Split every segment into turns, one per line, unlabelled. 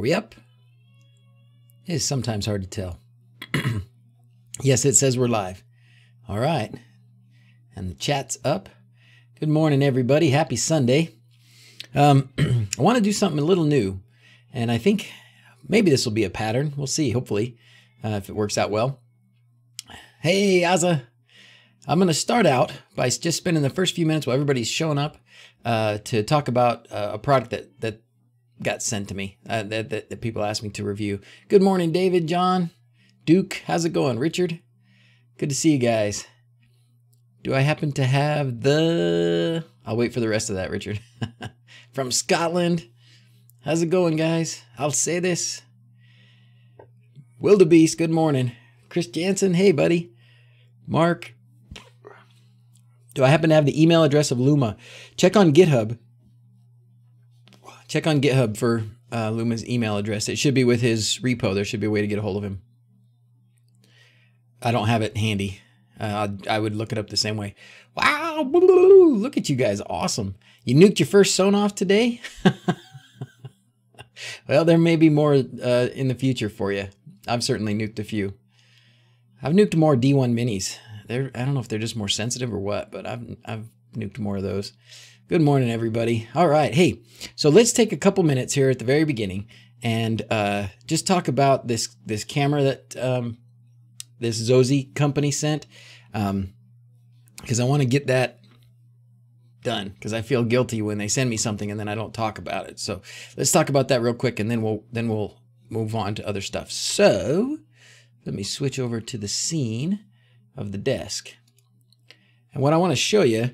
we up? It is sometimes hard to tell. Yes, it says we're live. All right. And the chat's up. Good morning, everybody. Happy Sunday. I want to do something a little new, and I think maybe this will be a pattern. We'll see, hopefully, if it works out well. Hey, Azza. I'm going to start out by just spending the first few minutes while everybody's showing up to talk about a product that got sent to me, that people asked me to review. Good morning, David, John, Duke. How's it going? Richard? Good to see you guys. Do I happen to have the... I'll wait for the rest of that, Richard. From Scotland. How's it going, guys? I'll say this. Wildebeest, good morning. Chris Jansen, hey, buddy. Mark. Do I happen to have the email address of Luma? Check on GitHub. Check on GitHub for Luma's email address. It should be with his repo. There should be a way to get a hold of him. I don't have it handy. I would look it up the same way. Wow, look at you guys. Awesome. You nuked your first Sonoff today? Well, there may be more in the future for you. I've certainly nuked a few. I've nuked more D1 minis. I don't know if they're just more sensitive or what, but I've nuked more of those. Good morning, everybody. All right. Hey, so let's take a couple minutes here at the very beginning and just talk about this camera that this DrZzs company sent, because I want to get that done, because I feel guilty when they send me something and then I don't talk about it. So let's talk about that real quick, and then we'll move on to other stuff. So let me switch over to the scene of the desk. And what I want to show you,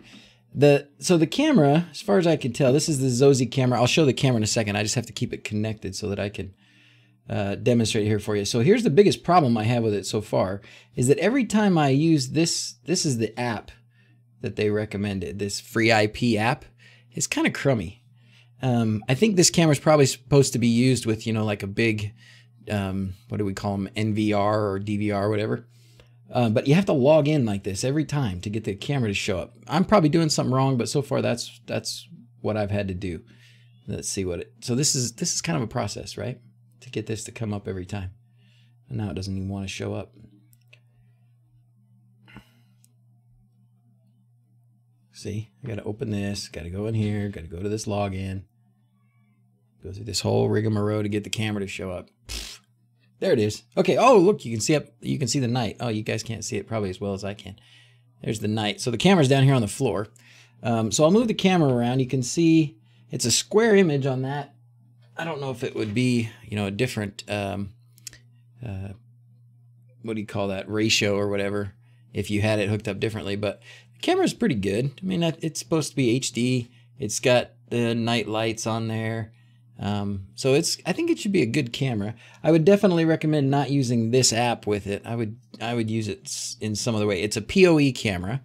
so the camera, as far as I can tell, this is the DrZzs camera. I'll show the camera in a second. I just have to keep it connected so that I can demonstrate here for you. So here's the biggest problem I have with it so far, is that every time I use this is the app that they recommended, this free IP app. It's kind of crummy. I think this camera is probably supposed to be used with, you know, like a big, what do we call them, NVR or DVR or whatever. But you have to log in like this every time to get the camera to show up. I'm probably doing something wrong, but so far that's what I've had to do. Let's see what it. So this is kind of a process, right? To get this to come up every time. And now it doesn't even want to show up. See, I got to open this, got to go in here, got to go to this login. Go through this whole rigmarole to get the camera to show up. There it is. Okay. Oh, look, you can see up. You can see the night. Oh, you guys can't see it probably as well as I can. There's the night. So the camera's down here on the floor. So I'll move the camera around. You can see it's a square image on that. I don't know if it would be, you know, a different, what do you call that, ratio or whatever, if you had it hooked up differently. But the camera's pretty good. I mean, it's supposed to be HD. It's got the night lights on there. So I think it should be a good camera. I would definitely recommend not using this app with it. I would use it in some other way. It's a PoE camera.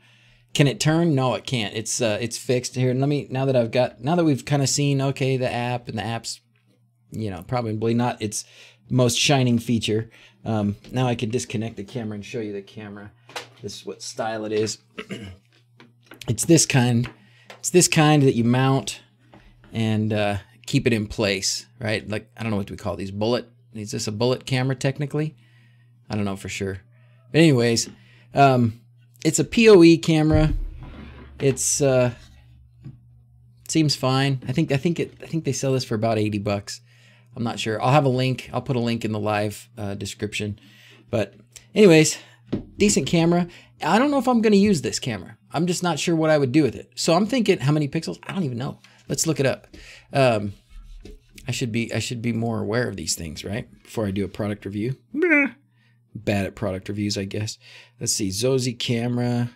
Can it turn? No, it can't. It's fixed here. And now that we've kind of seen, okay, the app, and the app's, you know, probably not its most shining feature. Now I can disconnect the camera and show you the camera. This is what style it is. It's this kind. It's this kind that you mount and, keep it in place, right? Like, I don't know what we call these, bullet. Is this a bullet camera technically? I don't know for sure. But anyways, it's a PoE camera. It's seems fine. I think they sell this for about 80 bucks. I'm not sure. I'll have a link. I'll put a link in the live description. But anyways, decent camera. I don't know if I'm going to use this camera. I'm just not sure what I would do with it. So I'm thinking, how many pixels? I don't even know. Let's look it up. I should be more aware of these things, right? Before I do a product review. Bad at product reviews, I guess. Let's see, DrZzs camera.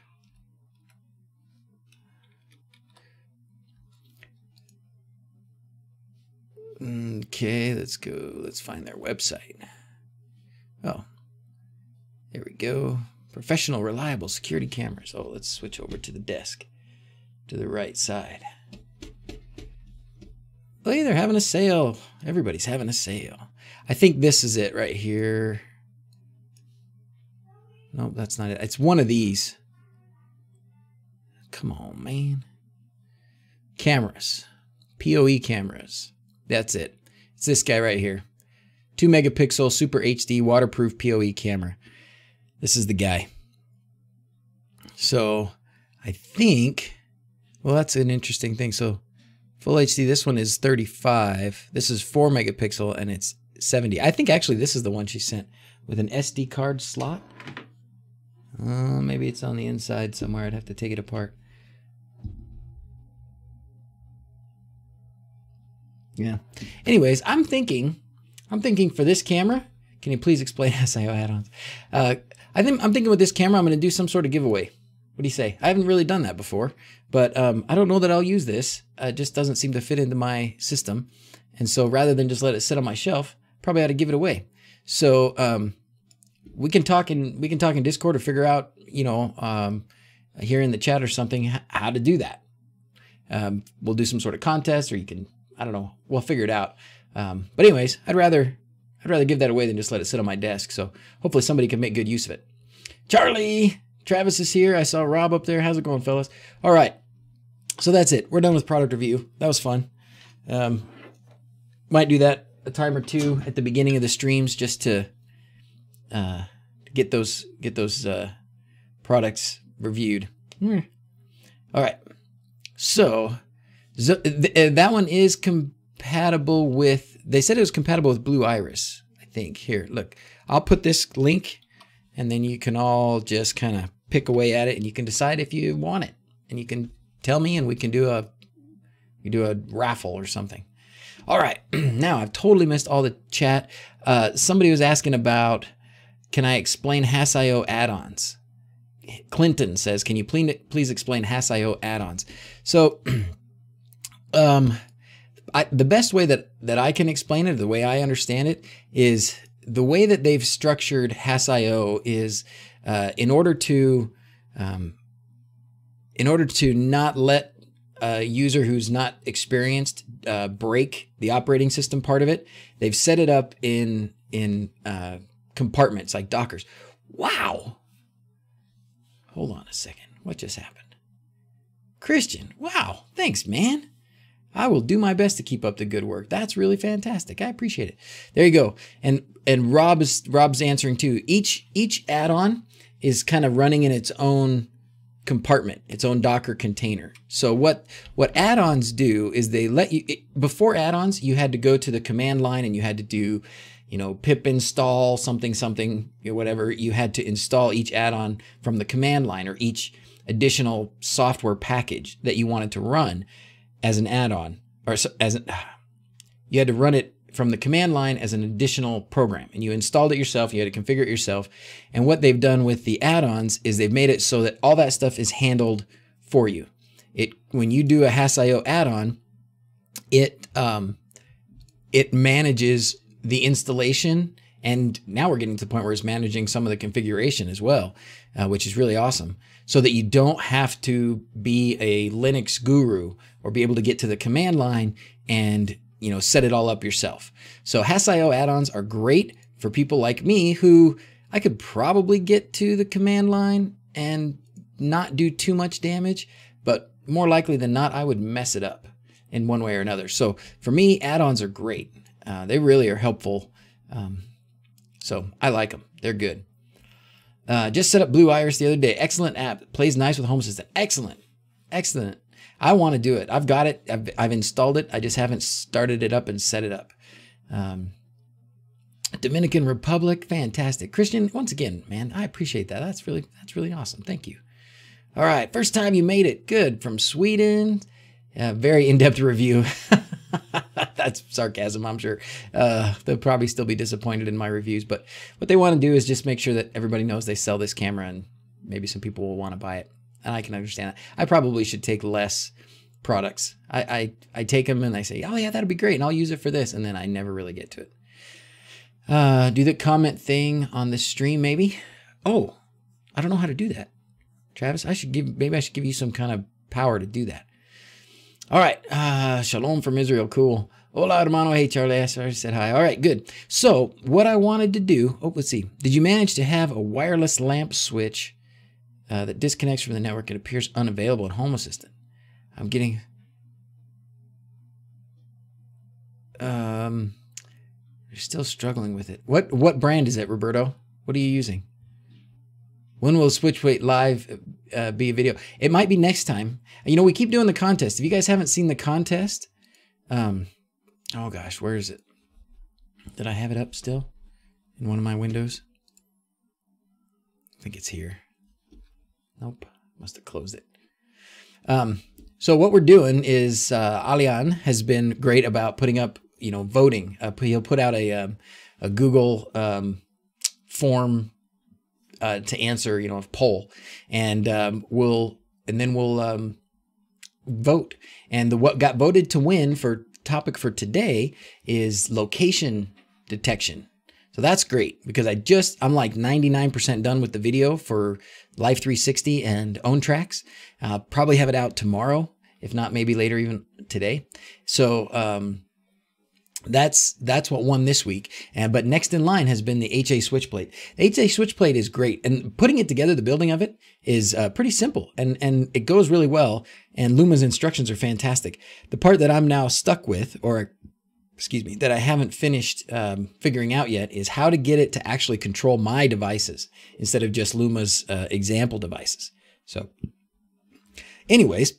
Okay, let's go. Let's find their website. Oh, there we go. Professional, reliable security cameras. Oh, let's switch over to the desk, to the right side. Oh, yeah, they're having a sale. Everybody's having a sale. I think this is it right here. No, that's not it. It's one of these. Come on, man. Cameras. PoE cameras. That's it. It's this guy right here. 2 megapixel Super HD waterproof PoE camera. This is the guy. So I think, well, that's an interesting thing. So full HD, this one is 35. This is 4 megapixel and it's 70. I think actually this is the one she sent with an SD card slot. Maybe it's on the inside somewhere. I'd have to take it apart. Yeah. Anyways, I'm thinking for this camera, can you please explain SIO add-ons? I'm thinking with this camera, I'm going to do some sort of giveaway. What do you say? I haven't really done that before, but I don't know that I'll use this. It just doesn't seem to fit into my system. And so rather than just let it sit on my shelf, probably ought to give it away. So we can talk in Discord or figure out, you know, here in the chat or something, how to do that. We'll do some sort of contest, or you can, I don't know, we'll figure it out. But anyways, I'd rather give that away than just let it sit on my desk. So hopefully somebody can make good use of it. Charlie, Travis is here. I saw Rob up there. How's it going, fellas? All right. So that's it. We're done with product review. That was fun. Might do that a time or two at the beginning of the streams just to get those products reviewed. All right. So that one is compatible with, they said it was compatible with Blue Iris, I think. Here, look, I'll put this link and then you can all just kind of pick away at it and you can decide if you want it, and you can tell me and we can do a raffle or something. All right. Now I've totally missed all the chat. Somebody was asking about, can I explain HassIO add-ons? Clinton says, can you please explain HassIO add-ons? So the best way that I can explain it, the way I understand it, is the way that they've structured HassIO is in order to not let a user who's not experienced break the operating system part of it, they've set it up in compartments like Dockers. Wow. Hold on a second. What just happened? Christian, wow. Thanks, man. I will do my best to keep up the good work. That's really fantastic. I appreciate it. There you go. And Rob's answering too. Each add-on is kind of running in its own compartment, its own Docker container. So what add-ons do is they let you, before add-ons, you had to go to the command line and you had to do, you know, pip install something, you know, whatever. You had to install each add-on from the command line, or each additional software package that you wanted to run as an add-on, or you had to run it from the command line as an additional program, and you installed it yourself. You had to configure it yourself. And what they've done with the add-ons is they've made it so that all that stuff is handled for you. When you do a HassIO add-on, it manages the installation, and now we're getting to the point where it's managing some of the configuration as well, which is really awesome. So that you don't have to be a Linux guru or be able to get to the command line and, you know, set it all up yourself. So HassIO add-ons are great for people like me who I could probably get to the command line and not do too much damage, but more likely than not, I would mess it up in one way or another. So for me, add-ons are great. They really are helpful. So I like them. They're good. Just set up Blue Iris the other day. Excellent app. Plays nice with Home Assistant. Excellent. Excellent. I want to do it. I've got it. I've installed it. I just haven't started it up and set it up. Dominican Republic. Fantastic. Christian, once again, man, I appreciate that. That's really awesome. Thank you. All right. First time you made it. Good. From Sweden. Very in-depth review. That's sarcasm, I'm sure. They'll probably still be disappointed in my reviews, but what they want to do is just make sure that everybody knows they sell this camera, and maybe some people will want to buy it. And I can understand that. I probably should take less products. I take them and I say, oh yeah, that'd be great, and I'll use it for this, and then I never really get to it. Do the comment thing on the stream, maybe? Oh, I don't know how to do that. Travis, maybe I should give you some kind of power to do that. All right. Shalom from Israel. Cool. Hola, hermano. Hey, Charlie. I said hi. All right, good. So what I wanted to do, let's see. Did you manage to have a wireless lamp switch that disconnects from the network and appears unavailable in Home Assistant? I'm getting... You're still struggling with it. What brand is it, Roberto? What are you using? When will Switchblade Live be a video? It might be next time. You know, we keep doing the contest. If you guys haven't seen the contest, oh gosh, where is it? Did I have it up still in one of my windows? I think it's here. Nope, must have closed it. So what we're doing is Alian has been great about putting up, you know, voting. He'll put out a Google form to answer, you know, a poll, and we'll vote. And what got voted to win for topic for today is location detection. So that's great because I'm like 99% done with the video for Life 360 and Own Tracks. Probably have it out tomorrow, if not maybe later even today. So that's what won this week. But next in line has been the HA Switchblade. The HA Switchblade is great, and putting it together, the building of it is pretty simple, and it goes really well. And Luma's instructions are fantastic. The part that I'm now stuck with, or excuse me, that I haven't finished figuring out yet, is how to get it to actually control my devices instead of just Luma's example devices. So anyways,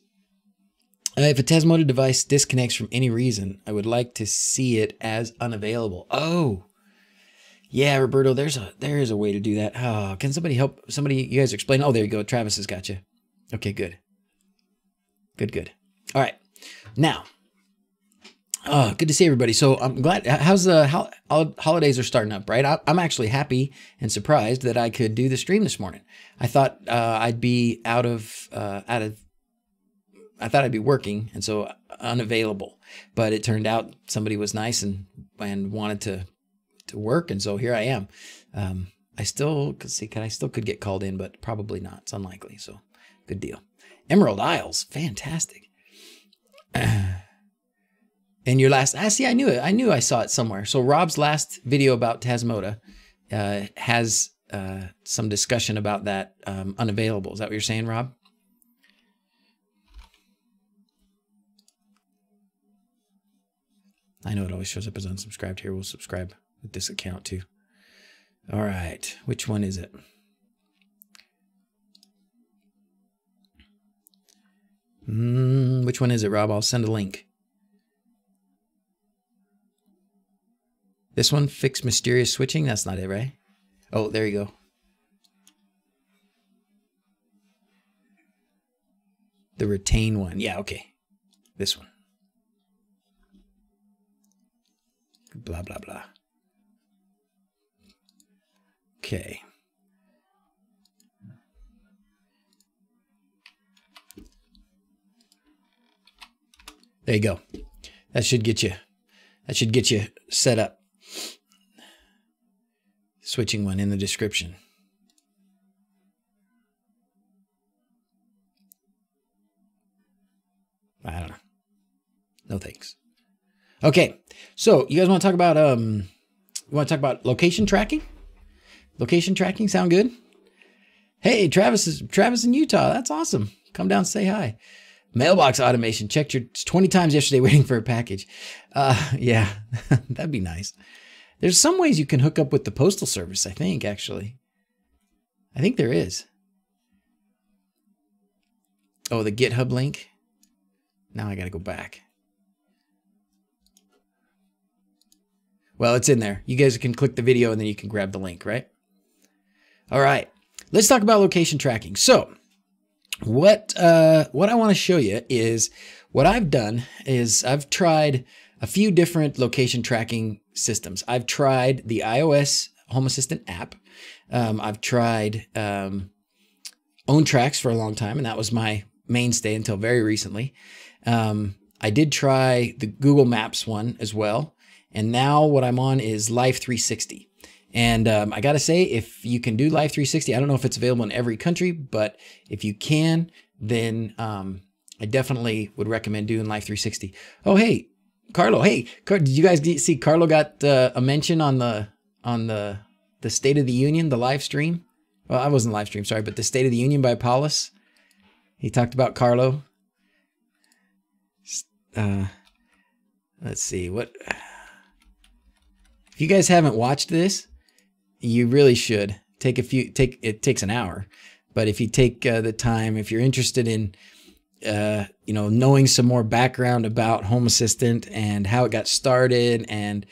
if a Tasmota device disconnects from any reason, I would like to see it as unavailable. Oh, yeah, Roberto, there is a way to do that. Oh, can somebody help? You guys explain. Oh, there you go. Travis has got you. Okay, good. Good. All right. Now, good to see everybody. So I'm glad. How's holidays are starting up, right? I'm actually happy and surprised that I could do the stream this morning. I thought I'd be I thought I'd be working, and so unavailable. But it turned out somebody was nice and wanted to work, and so here I am. I still could get called in, but probably not. It's unlikely. So good deal. Emerald Isles, fantastic. And your last, see, I knew it. I knew I saw it somewhere. So Rob's last video about Tasmota has some discussion about that unavailable. Is that what you're saying, Rob? I know it always shows up as unsubscribed here. We'll subscribe with this account too. All right, which one is it? Which one is it, Rob? I'll send a link. This one, fix mysterious switching. That's not it, right? Oh, there you go. The retain one. Yeah, okay. This one. Blah, blah, blah. Okay. There you go. That should get you set up. Switching one in the description. I don't know. No thanks. Okay, so you guys want to talk about location tracking? Location tracking sound good? Hey, Travis in Utah. That's awesome. Come down and say hi. Mailbox automation. Checked your 20 times yesterday waiting for a package. Yeah, that'd be nice. There's some ways you can hook up with the postal service, I think, actually. I think there is. Oh, the GitHub link. Now I got to go back. Well, it's in there. You guys can click the video and then you can grab the link, right? All right. Let's talk about location tracking. So what I want to show you is what I've done is I've tried a few different location tracking systems. I've tried the iOS Home Assistant app. I've tried Own Tracks for a long time, and that was my mainstay until very recently. I did try the Google Maps one as well. And now what I'm on is Life 360. And I got to say, if you can do Life 360, I don't know if it's available in every country, but if you can, then I definitely would recommend doing Life 360. Oh, hey, Carlo. Hey, did you guys see Carlo got a mention on the State of the Union, the live stream? Well, I wasn't live stream, sorry, but the State of the Union by Paulus. He talked about Carlo. Let's see, what... If you guys haven't watched this, you really should it takes an hour, but if you take the time, if you're interested in knowing some more background about Home Assistant and how it got started, and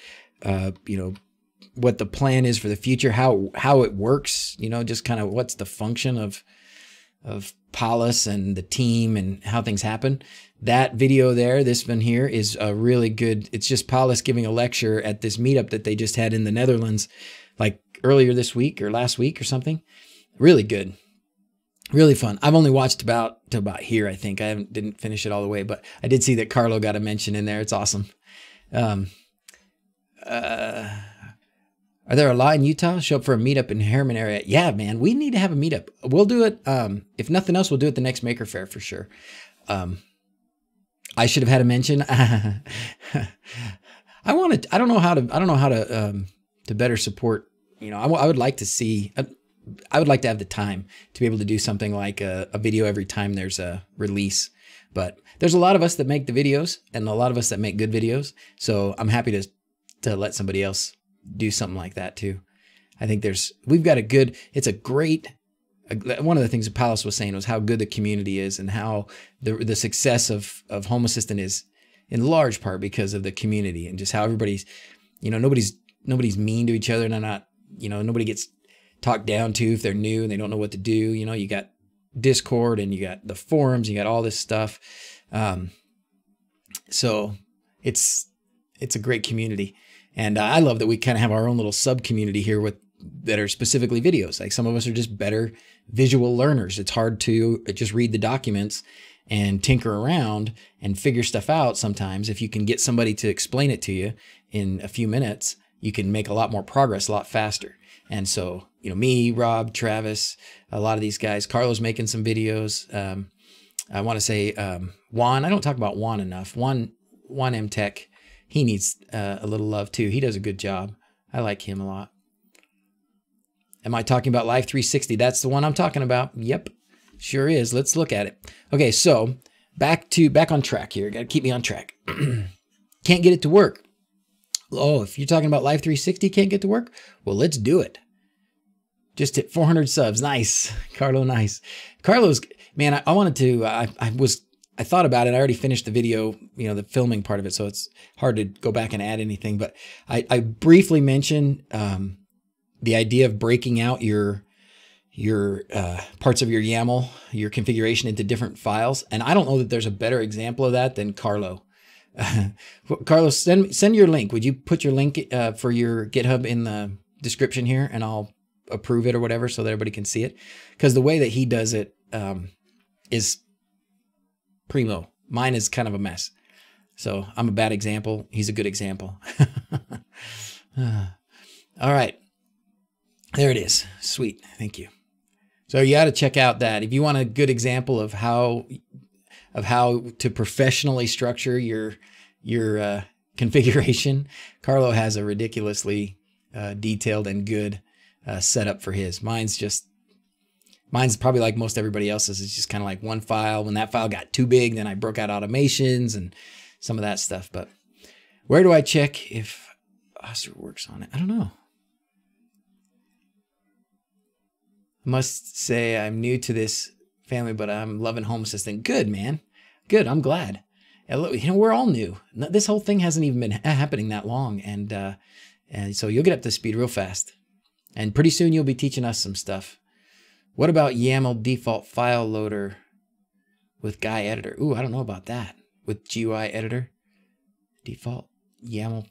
what the plan is for the future, how it works, just kind of what's the function of Paulus and the team and how things happen. That video there, this one here, is a really good. It's just Paulus giving a lecture at this meetup that they just had in the Netherlands, like earlier this week or last week or something. Really good. Really fun. I've only watched to about here, I think. Didn't finish it all the way, but I did see that Carlo got a mention in there. It's awesome. Are there a lot in Utah? Show up for a meetup in Harriman area. Yeah, man, we need to have a meetup. We'll do it. If nothing else, we'll do it the next Maker Faire for sure. I should have had a mention. I don't know how to better support. I would like to see. I would like to have the time to be able to do something like a video every time there's a release. But there's a lot of us that make the videos and a lot of us that make good videos. So I'm happy to let somebody else do something like that too. I think we've got one of the things that Paulus was saying was how good the community is, and how the success of Home Assistant is in large part because of the community, and just how everybody's, nobody's mean to each other, and nobody gets talked down to if they're new and they don't know what to do. You got Discord and you got the forums, you got all this stuff. So it's a great community. And I love that we kind of have our own little sub community here that are specifically videos. Like some of us are just better visual learners. It's hard to just read the documents and tinker around and figure stuff out. Sometimes if you can get somebody to explain it to you in a few minutes, you can make a lot more progress a lot faster. And so, me, Rob, Travis, a lot of these guys, Carlos making some videos. I want to say Juan. I don't talk about Juan enough. Juan M Tech. He needs a little love too. He does a good job. I like him a lot. Am I talking about Live 360? That's the one I'm talking about. Yep, sure is. Let's look at it. Okay, so back on track here. Got to keep me on track. Can't get it to work. Oh, if you're talking about Live 360 can't get to work, well, let's do it. Just hit 400 subs. Nice, Carlo. Nice, Carlos. Man, I wanted to. I thought about it. I already finished the video, the filming part of it, so it's hard to go back and add anything. But I briefly mentioned the idea of breaking out your parts of your YAML, your configuration into different files. And I don't know that there's a better example of that than Carlo. Carlos, send your link. Would you put your link for your GitHub in the description here, and I'll approve it or whatever so that everybody can see it? Because the way that he does it is primo. Mine is kind of a mess. So I'm a bad example. He's a good example. All right. There it is. Sweet. Thank you. So you got to check out that. If you want a good example of how to professionally structure your configuration, Carlo has a ridiculously detailed and good setup for his. Mine's probably like most everybody else's. It's just kind of like one file. When that file got too big, then I broke out automations and some of that stuff. But where do I check if Oster works on it? I don't know. I must say I'm new to this family, but I'm loving Home Assistant. Good, man. Good. I'm glad. We're all new. This whole thing hasn't even been happening that long. And so you'll get up to speed real fast. And pretty soon you'll be teaching us some stuff. What about YAML default file loader with GUI editor? Ooh, I don't know about that. With GUI editor? Default YAML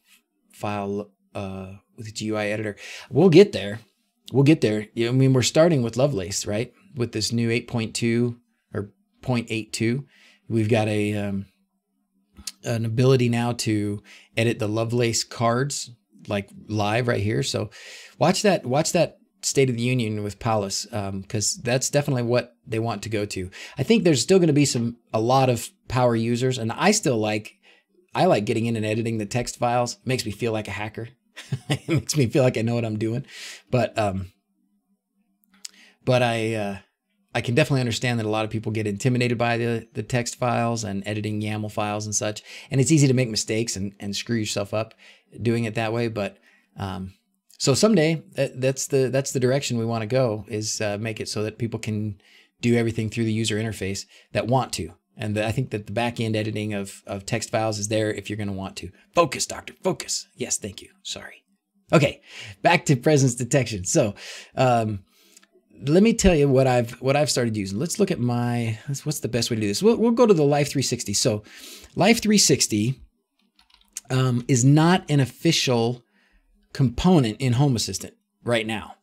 file with GUI editor. We'll get there. We'll get there. I mean, we're starting with Lovelace, right? With this new 8.2 or 0.82. We've got an ability now to edit the Lovelace cards like live right here. So watch that State of the Union with Paulus, because that's definitely what they want to go to. I think there's still going to be a lot of power users, and I like getting in and editing the text files. It makes me feel like a hacker. It makes me feel like I know what I'm doing. But I can definitely understand that a lot of people get intimidated by the text files and editing YAML files and such. And it's easy to make mistakes and screw yourself up doing it that way. But So someday that's the direction we want to go, is make it so that people can do everything through the user interface that want to. And I think that the back-end editing of text files is there if you're going to want to. Focus, doctor, focus. Yes, thank you. Sorry. Okay, back to presence detection. So let me tell you what I've started using. Let's look at what's the best way to do this? We'll go to the Life 360. So Life 360 is not an official component in Home Assistant right now.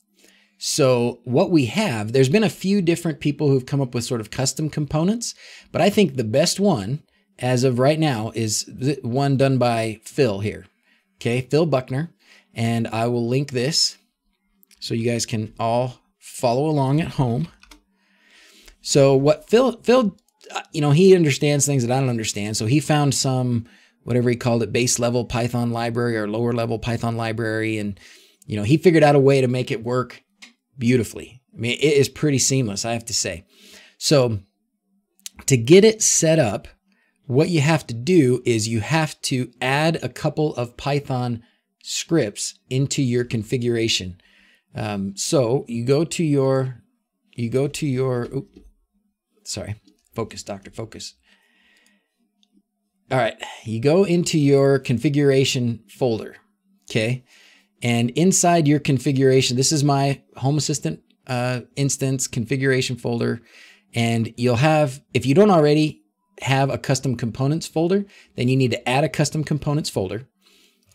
So what we have, there's been a few different people who've come up with sort of custom components, but I think the best one as of right now is the one done by Phil here. Okay, Phil Buckner, and I will link this so you guys can all follow along at home. So what Phil, you know, he understands things that I don't understand. So he found some, whatever he called it, base level Python library or lower level Python library. And, you know, he figured out a way to make it work beautifully. I mean, it is pretty seamless, I have to say. So to get it set up, what you have to do is you have to add a couple of Python scripts into your configuration. So you go to your, oops, sorry, focus, doctor, focus. All right, you go into your configuration folder, okay? And inside your configuration, this is my Home Assistant instance configuration folder. And you'll have, if you don't already have a custom components folder, then you need to add a custom components folder.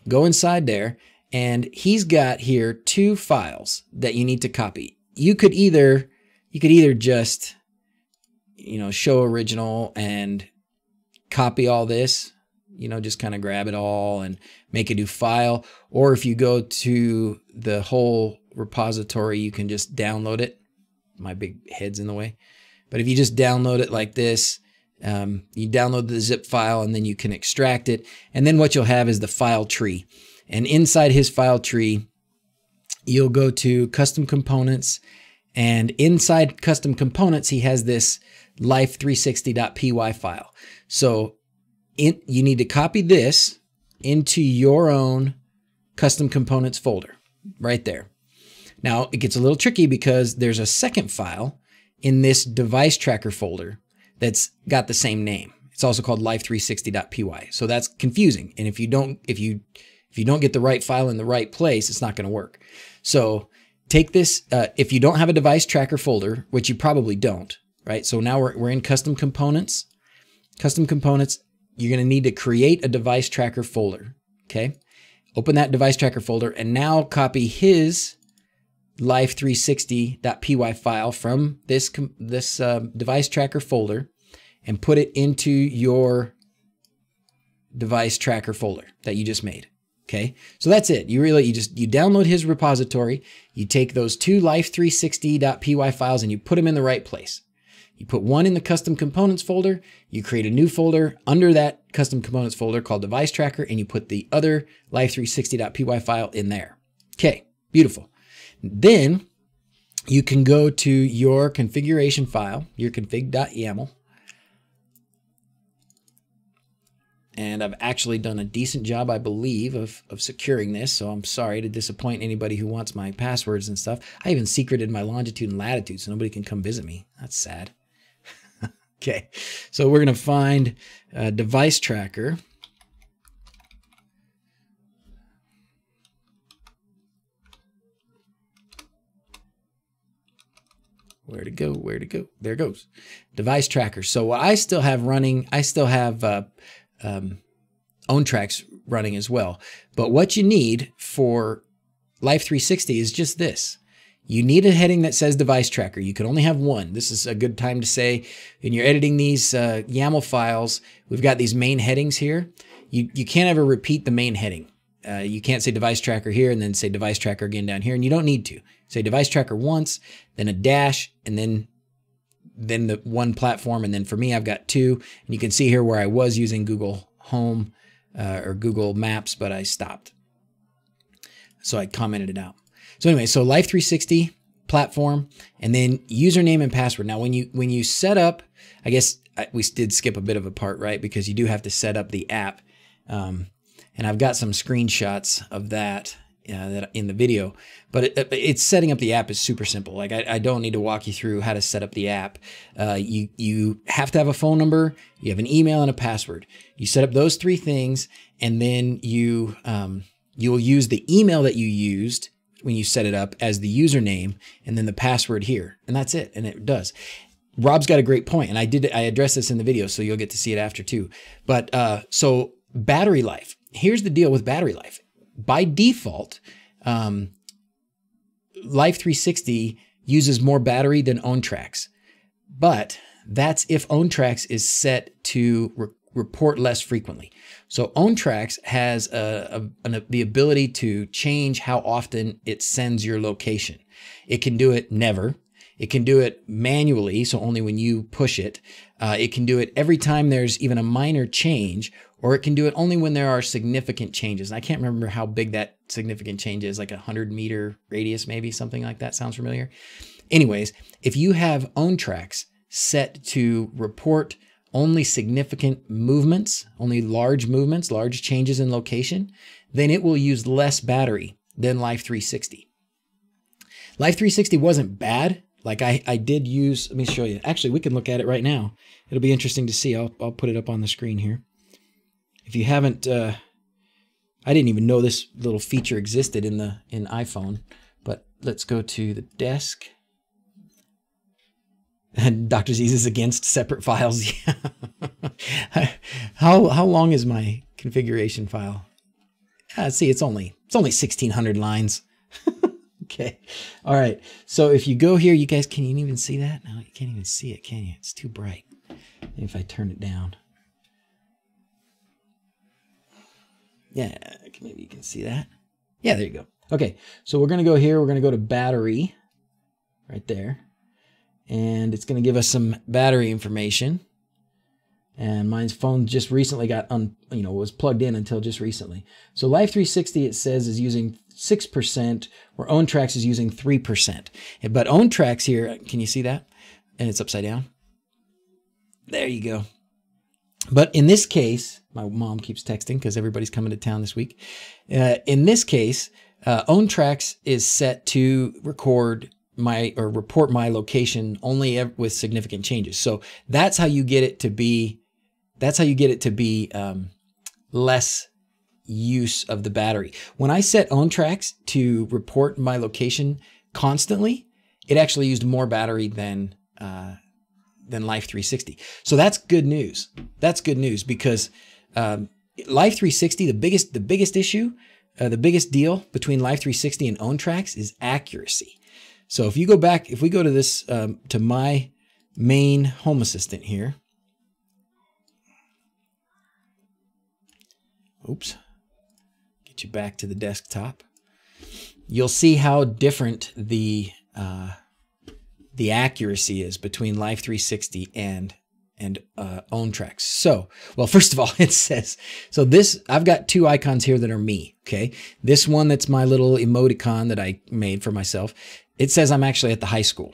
Go inside there, and he's got here 2 files that you need to copy. You could either just, you know, show original and copy all this, you know, just kind of grab it all and make a new file. Or if you go to the whole repository, you can just download it. My big head's in the way. But if you just download it like this, you download the zip file and then you can extract it. And then what you'll have is the file tree. And inside his file tree, you'll go to custom components. And inside custom components, he has this life360.py file. So you need to copy this into your own custom components folder right there. Now it gets a little tricky because there's a second file in this device tracker folder that's got the same name. It's also called life360.py. So that's confusing. And if you don't get the right file in the right place, it's not going to work. So take this, if you don't have a device tracker folder, which you probably don't, right? So now we're in custom components. Custom components, you're going to need to create a device tracker folder, okay? Open that device tracker folder and now copy his life360.py file from this device tracker folder and put it into your device tracker folder that you just made. Okay, so that's it. You download his repository, you take those 2 life360.py files and you put them in the right place. You put one in the custom components folder, you create a new folder under that custom components folder called device tracker, and you put the other life360.py file in there. Okay, beautiful. Then you can go to your configuration file, your config.yaml. And I've actually done a decent job, I believe, of securing this. So I'm sorry to disappoint anybody who wants my passwords and stuff. I even secreted my longitude and latitude so nobody can come visit me. That's sad. Okay, so we're going to find a device tracker. Where to go? Where to go? There it goes. Device tracker. So what I still have running, I still have own tracks running as well. But what you need for Life360 is just this. You need a heading that says device tracker. You can only have one. This is a good time to say when you're editing these YAML files, we've got these main headings here. You can't ever repeat the main heading. You can't say device tracker here and then say device tracker again down here, and you don't need to. Say device tracker once, then a dash, and then the one platform, and then for me I've got 2, and you can see here where I was using Google Home or Google Maps, but I stopped. So I commented it out. So anyway, so Life360 platform, and then username and password. Now when you set up, I guess we did skip a bit of a part, right? Because you do have to set up the app. And I've got some screenshots of that that in the video, but it's setting up the app is super simple. Like I don't need to walk you through how to set up the app. You have to have a phone number, you have an email and a password. You set up those three things, and then you will use the email that you used when you set it up as the username, and then the password here, and that's it. And it does. Rob's got a great point, and I addressed this in the video, so you'll get to see it after too. But so battery life. Here's the deal with battery life. By default, Life 360 uses more battery than OwnTracks, but that's if OwnTracks is set to report less frequently. So OwnTracks has the ability to change how often it sends your location. It can do it never. It can do it manually, so only when you push it. It can do it every time there's even a minor change, or it can do it only when there are significant changes. And I can't remember how big that significant change is, like a 100-meter radius, maybe something like that. Sounds familiar? Anyways, if you have OwnTracks set to report only significant movements, only large movements, large changes in location, then it will use less battery than Life 360. Life 360 wasn't bad. Like I did use, let me show you. Actually, we can look at it right now. It'll be interesting to see. I'll put it up on the screen here. If you haven't, I didn't even know this little feature existed in iPhone, but let's go to the desk. And DrZzs is against separate files. How long is my configuration file? See, it's only 1,600 lines. Okay. All right. So if you go here, you guys, can you even see that? No, you can't even see it, can you? It's too bright. Maybe if I turn it down. Yeah, maybe you can see that. Yeah, there you go. Okay. So we're going to go here. We're going to go to battery right there. And it's going to give us some battery information. And my phone just recently got, was plugged in until just recently. So Life 360, it says, is using 6%, where OwnTracks is using 3%. But OwnTracks here, can you see that? And it's upside down. There you go. But in this case, my mom keeps texting because everybody's coming to town this week. In this case, OwnTracks is set to report my location only with significant changes. So that's how you get it to be. That's how you get it to be less use of the battery. When I set OwnTracks to report my location constantly, it actually used more battery than Life 360. So that's good news. That's good news because Life 360, the biggest issue, the biggest deal between Life 360 and OwnTracks is accuracy. So if you go back, if we go to this, to my main Home Assistant here. Oops. Get you back to the desktop. You'll see how different the accuracy is between Life 360 and OwnTracks. So, well, first of all, it says, so this, I've got two icons here that are me, okay? This one that's my little emoticon that I made for myself. It says I'm actually at the high school.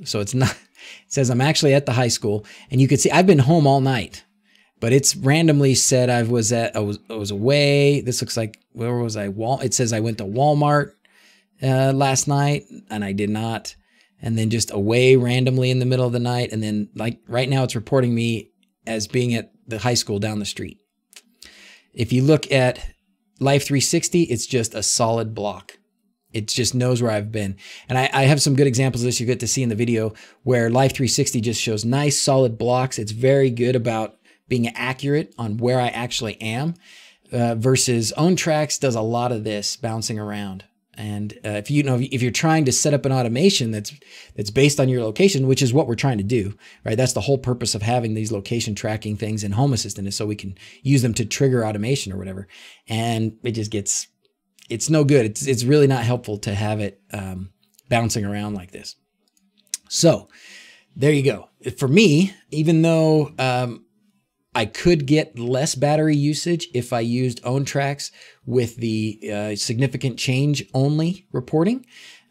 So it's not, it says I'm actually at the high school, and you can see I've been home all night, but it's randomly said I was away. This looks like, where was I? It says I went to Walmart last night, and I did not. And then just away randomly in the middle of the night. And then like right now it's reporting me as being at the high school down the street. If you look at Life 360, it's just a solid block. It just knows where I've been. And I have some good examples of this you get to see in the video where Life 360 just shows nice solid blocks. It's very good about being accurate on where I actually am versus OwnTracks does a lot of this bouncing around. And if you're trying to set up an automation that's based on your location, which is what we're trying to do, right? That's the whole purpose of having these location tracking things in Home Assistant, is so we can use them to trigger automation or whatever. And it just gets, it's no good. It's really not helpful to have it bouncing around like this. So there you go. For me, even though I could get less battery usage if I used OwnTracks with the significant change only reporting.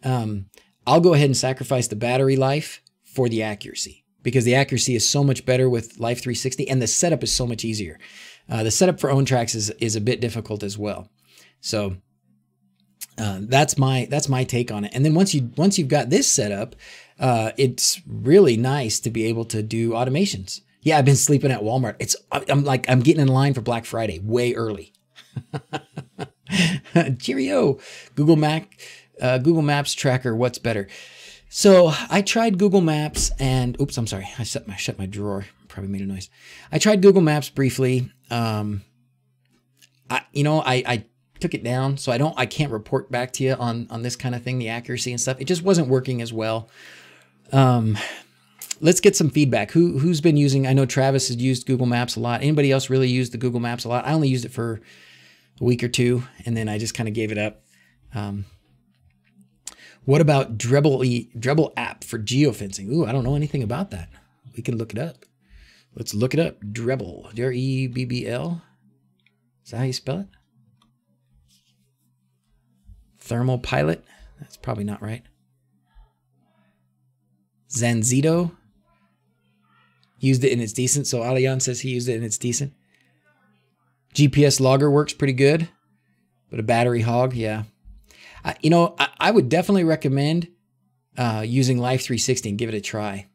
I'll go ahead and sacrifice the battery life for the accuracy, because the accuracy is so much better with Life 360 and the setup is so much easier. The setup for OwnTracks is a bit difficult as well. So That's my take on it. And then once you've got this set up, it's really nice to be able to do automations. Yeah, I've been sleeping at Walmart. I'm getting in line for Black Friday way early. Cheerio. Google Maps tracker. What's better? So I tried Google Maps and oops, I'm sorry. I shut my drawer. Probably made a noise. I tried Google Maps briefly. I took it down, so I can't report back to you on this kind of thing, the accuracy and stuff. It just wasn't working as well. Let's get some feedback. Who's been using? I know Travis has used Google Maps a lot. Anybody else really used the Google Maps a lot? I only used it for a week or two, and then I just kind of gave it up. What about DrZzs app for geofencing? Ooh, I don't know anything about that. We can look it up. Let's look it up. DrZzs, DrEBBL. Is that how you spell it? Thermal Pilot. That's probably not right. Zanzito. Used it and it's decent. So Alian says he used it and it's decent. GPS logger works pretty good, but a battery hog, yeah. I would definitely recommend using Life360 and give it a try.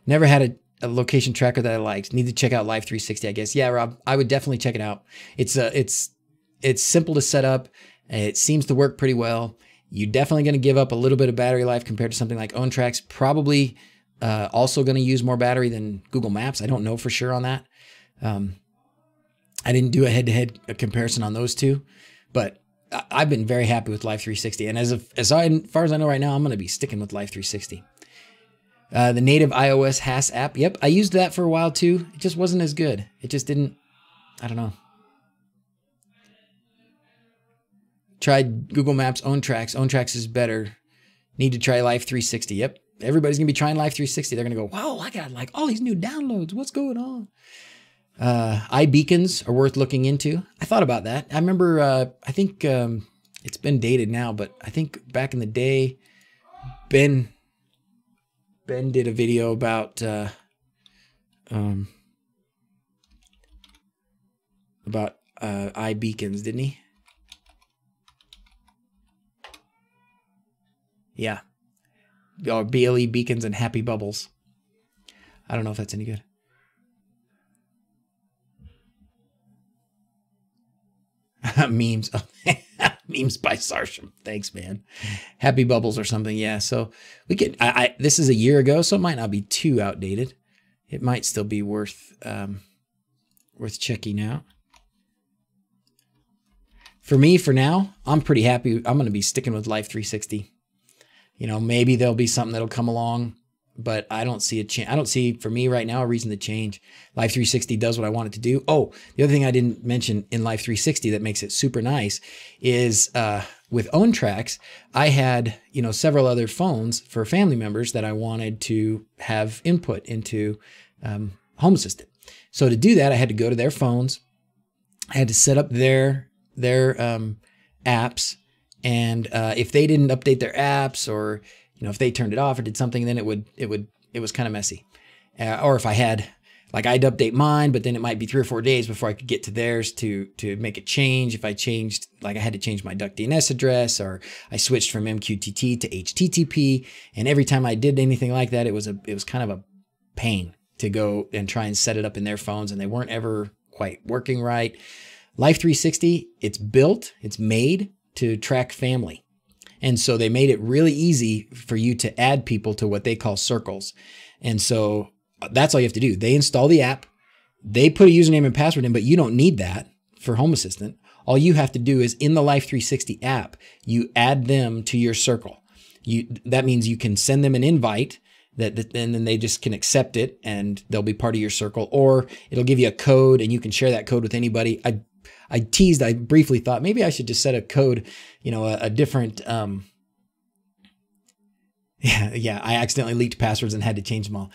Never had a location tracker that I liked. Need to check out Life360, I guess. Yeah, Rob, I would definitely check it out. It's simple to set up. It seems to work pretty well. You're definitely going to give up a little bit of battery life compared to something like OwnTrack's. Probably also going to use more battery than Google Maps. I don't know for sure on that. I didn't do a head-to-head comparison on those two, but I've been very happy with Life360. And as far as I know right now, I'm going to be sticking with Life360. The native iOS HAS app. Yep, I used that for a while too. It just wasn't as good. It just didn't, I don't know. Tried Google Maps, OwnTracks. OwnTracks is better. Need to try Life360. Yep, everybody's going to be trying Life360. They're going to go, wow, I got like all these new downloads. What's going on? iBeacons are worth looking into. I thought about that. I remember, I think it's been dated now, but I think back in the day, Ben did a video about iBeacons, didn't he? Yeah. Or BLE beacons and happy bubbles. I don't know if that's any good. Memes. Memes by Sarsham. Thanks, man. Happy bubbles or something. Yeah. So we can, this is a year ago, so it might not be too outdated. It might still be worth checking out. For me, for now, I'm pretty happy. I'm going to be sticking with Life360. You know, maybe there'll be something that'll come along, but I don't see I don't see, for me right now, a reason to change. Life360 does what I want it to do. Oh, the other thing I didn't mention in Life360 that makes it super nice is with OwnTracks, I had, several other phones for family members that I wanted to have input into Home Assistant. So to do that, I had to go to their phones. I had to set up their apps. And if they didn't update their apps, or if they turned it off or did something, then it was kind of messy. Or if I had, like, I'd update mine, but then it might be 3 or 4 days before I could get to theirs to make a change. If I changed, like, I had to change my DuckDNS address, or I switched from MQTT to HTTP, and every time I did anything like that, it was kind of a pain to go and try and set it up in their phones, and they weren't ever quite working right. Life360, it's made to track family. And so they made it really easy for you to add people to what they call circles. And so that's all you have to do. They install the app, they put a username and password in, but you don't need that for Home Assistant. All you have to do is in the Life360 app, you add them to your circle. That means you can send them an invite and then they just can accept it and they'll be part of your circle, or it'll give you a code and you can share that code with anybody. I briefly thought maybe I should just set a code, a different, I accidentally leaked passwords and had to change them all.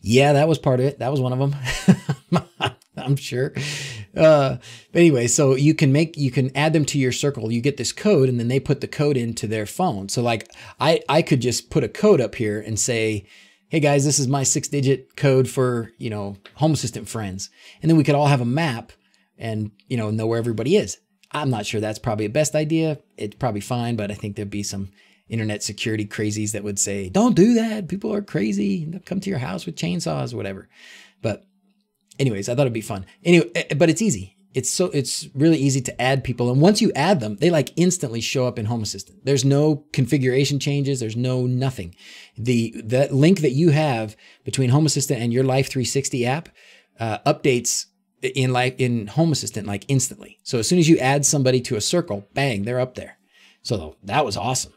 Yeah, that was part of it. That was one of them. I'm sure. But anyway, so you can add them to your circle. You get this code and then they put the code into their phone. So like I could just put a code up here and say, hey guys, this is my 6-digit code for, Home Assistant friends. And then we could all have a map and, know where everybody is. I'm not sure that's probably the best idea. It's probably fine, but I think there'd be some internet security crazies that would say, don't do that. People are crazy. They'll come to your house with chainsaws or whatever. But anyways, I thought it'd be fun. Anyway, but it's easy. It's really easy to add people. And once you add them, they like instantly show up in Home Assistant. There's no configuration changes. There's no nothing. That link that you have between Home Assistant and your Life 360 app updates in Home Assistant like instantly. So as soon as you add somebody to a circle, bang, they're up there. So that was awesome.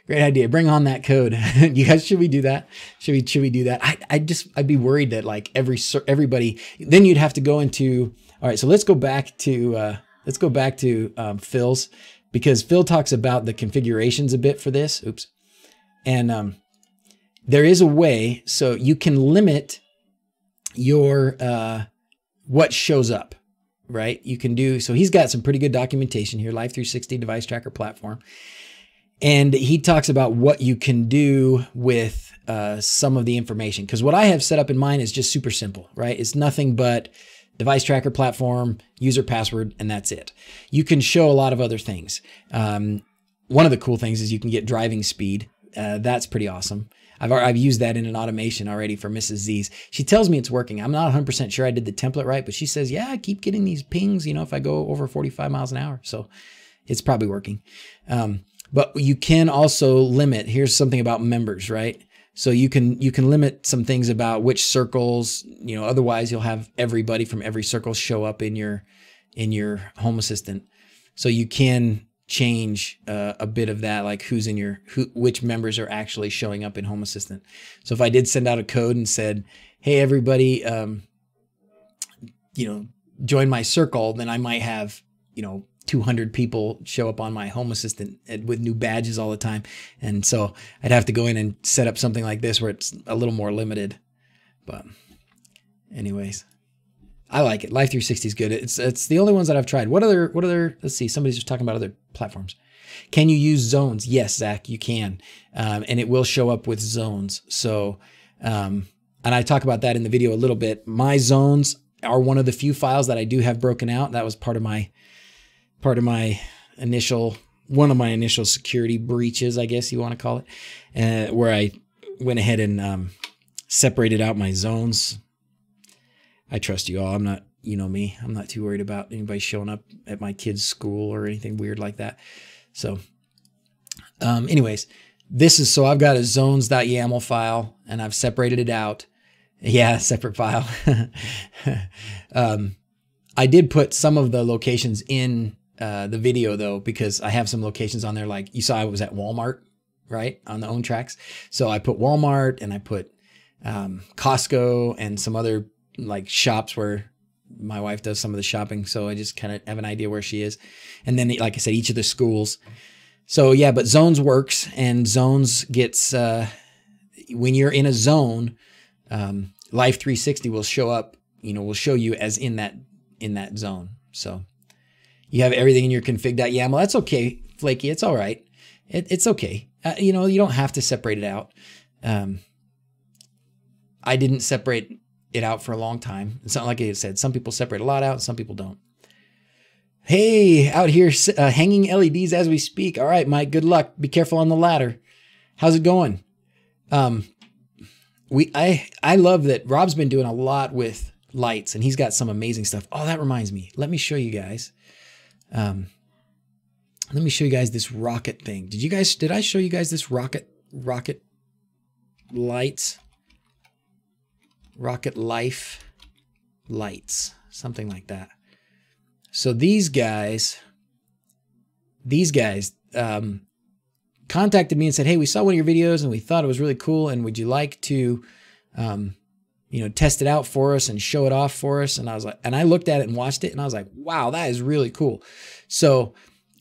Great idea. Bring on that code. You guys, should we do that? Should we do that? I'd be worried that like everybody, then you'd have to go into, all right, so let's go back to Phil's, because Phil talks about the configurations a bit for this. Oops. And there is a way, so you can limit your, what shows up, right? You can do, so he's got some pretty good documentation here, Life 360 device tracker platform. And he talks about what you can do with some of the information. Because what I have set up in mine is just super simple, right? It's nothing but device tracker platform, user password, and that's it. You can show a lot of other things. One of the cool things is you can get driving speed. That's pretty awesome. I've used that in an automation already for Mrs. Z's. She tells me it's working. I'm not 100% sure I did the template right, but she says, yeah, I keep getting these pings, you know, if I go over 45 miles an hour. So it's probably working. But you can also limit, here's something about members, right? So you can limit some things about which circles, you know, otherwise you'll have everybody from every circle show up in your Home Assistant. So you can change a bit of that, like which members are actually showing up in Home Assistant. So if I did send out a code and said, hey, everybody, you know, join my circle, then I might have, you know, 200 people show up on my Home Assistant with new badges all the time. And so I'd have to go in and set up something like this where it's a little more limited. But anyways, I like it. Life 360 is good. It's the only ones that I've tried. What other, let's see, somebody's just talking about other platforms. Can you use zones? Yes, Zach, you can. And it will show up with zones. So, and I talk about that in the video a little bit. My zones are one of the few files that I do have broken out. That was one of my initial security breaches, I guess you want to call it, where I went ahead and separated out my zones. I trust you all. I'm not, you know me, I'm not too worried about anybody showing up at my kid's school or anything weird like that. So anyways, so I've got a zones.yaml file and I've separated it out. Yeah, separate file. I did put some of the locations in the video though, because I have some locations on there. Like you saw, I was at Walmart, right? On the own tracks. So I put Walmart and I put Costco and some other like shops where my wife does some of the shopping. So I just kind of have an idea where she is. And then, like I said, each of the schools. So yeah, but zones works, and zones gets, when you're in a zone, Life 360 will show up, you know, will show you as in that zone. So you have everything in your config.yaml. That's okay, Flaky. It's all right. It's okay. You know, you don't have to separate it out. I didn't separate it out for a long time. It's not like I said, some people separate a lot out, some people don't. Hey, out here hanging LEDs as we speak. All right, Mike, good luck. Be careful on the ladder. How's it going? I love that Rob's been doing a lot with lights, and he's got some amazing stuff. Oh, that reminds me. Let me show you guys. Let me show you guys this rocket thing. Did I show you guys this rocket lights? Rocket Life lights, something like that. So these guys contacted me and said, hey, we saw one of your videos and we thought it was really cool, and would you like to you know, test it out for us and show it off for us? And I was like, and I looked at it and watched it and I was like, wow, that is really cool. So,